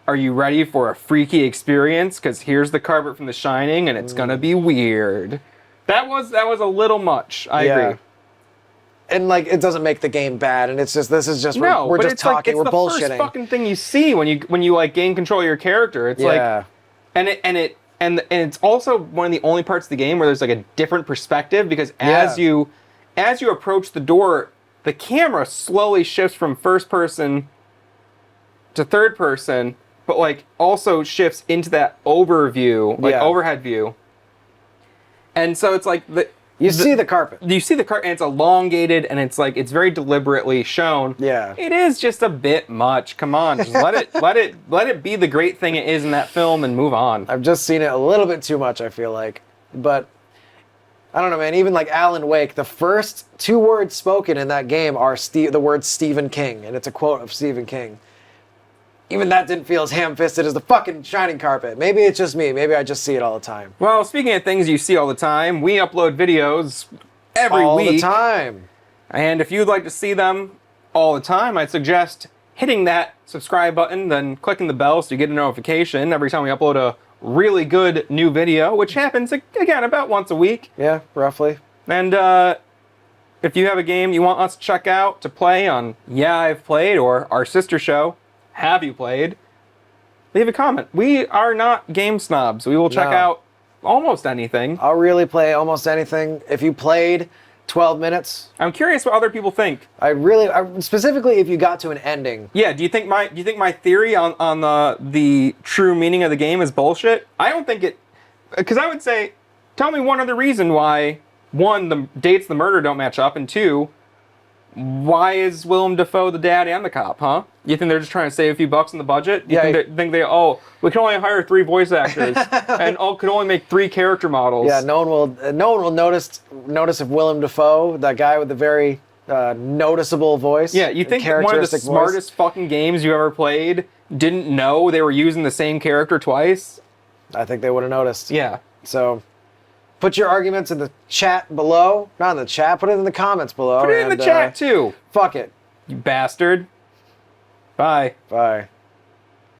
are you ready for a freaky experience? Because here's the carpet from The Shining and it's gonna be weird. That was a little much. I agree. And like it doesn't make the game bad, and it's just we're but just it's like, talking, it's we're the bullshitting. first fucking thing you see when you like gain control of your character. It's Yeah. like, and it's also one of the only parts of the game where there's like a different perspective because as you approach the door, the camera slowly shifts from first person to third person, but like also shifts into that overview, like overhead view. And so it's like You see the carpet. you see the car and it's elongated and it's like it's very deliberately shown. Yeah. It is just a bit much. Come on, just let it be the great thing it is in that film and move on. I've just seen it a little bit too much, I feel like. But I don't know, man. Even like Alan Wake, the first 2 words spoken in that game are the words Stephen King, and it's a quote of Stephen King. Even that didn't feel as ham-fisted as the fucking shining carpet. Maybe it's just me. Maybe I just see it all the time. Well, speaking of things you see all the time, we upload videos every all week. the time. And if you'd like to see them all the time, I'd suggest hitting that subscribe button, then clicking the bell so you get a notification every time we upload a really good new video, which happens, again, about once a week. Yeah, roughly. And if you have a game you want us to check out, to play on Yeah, I've Played, or our sister show, Have You Played, leave a comment. We are not game snobs. We will check No. out almost anything. I'll really play almost anything. If you played 12 minutes, I'm curious what other people think. specifically if you got to an ending. Yeah, do you think my theory on the true meaning of the game is bullshit? I don't think it, because I would say, tell me one other reason why, one, the dates of the murder don't match up, and two, why is Willem Dafoe the dad and the cop, huh? You think they're just trying to save a few bucks on the budget? You think they we can only hire 3 voice actors and could only make 3 character models. Yeah, no one will notice if Willem Dafoe, that guy with the very noticeable voice. Yeah, you think one of the smartest fucking games you ever played didn't know they were using the same character twice? I think they would have noticed. Yeah. So, put your arguments in the chat below. Not in the chat, put it in the comments below. Put it in the chat too. Fuck it. You bastard. Bye. Bye.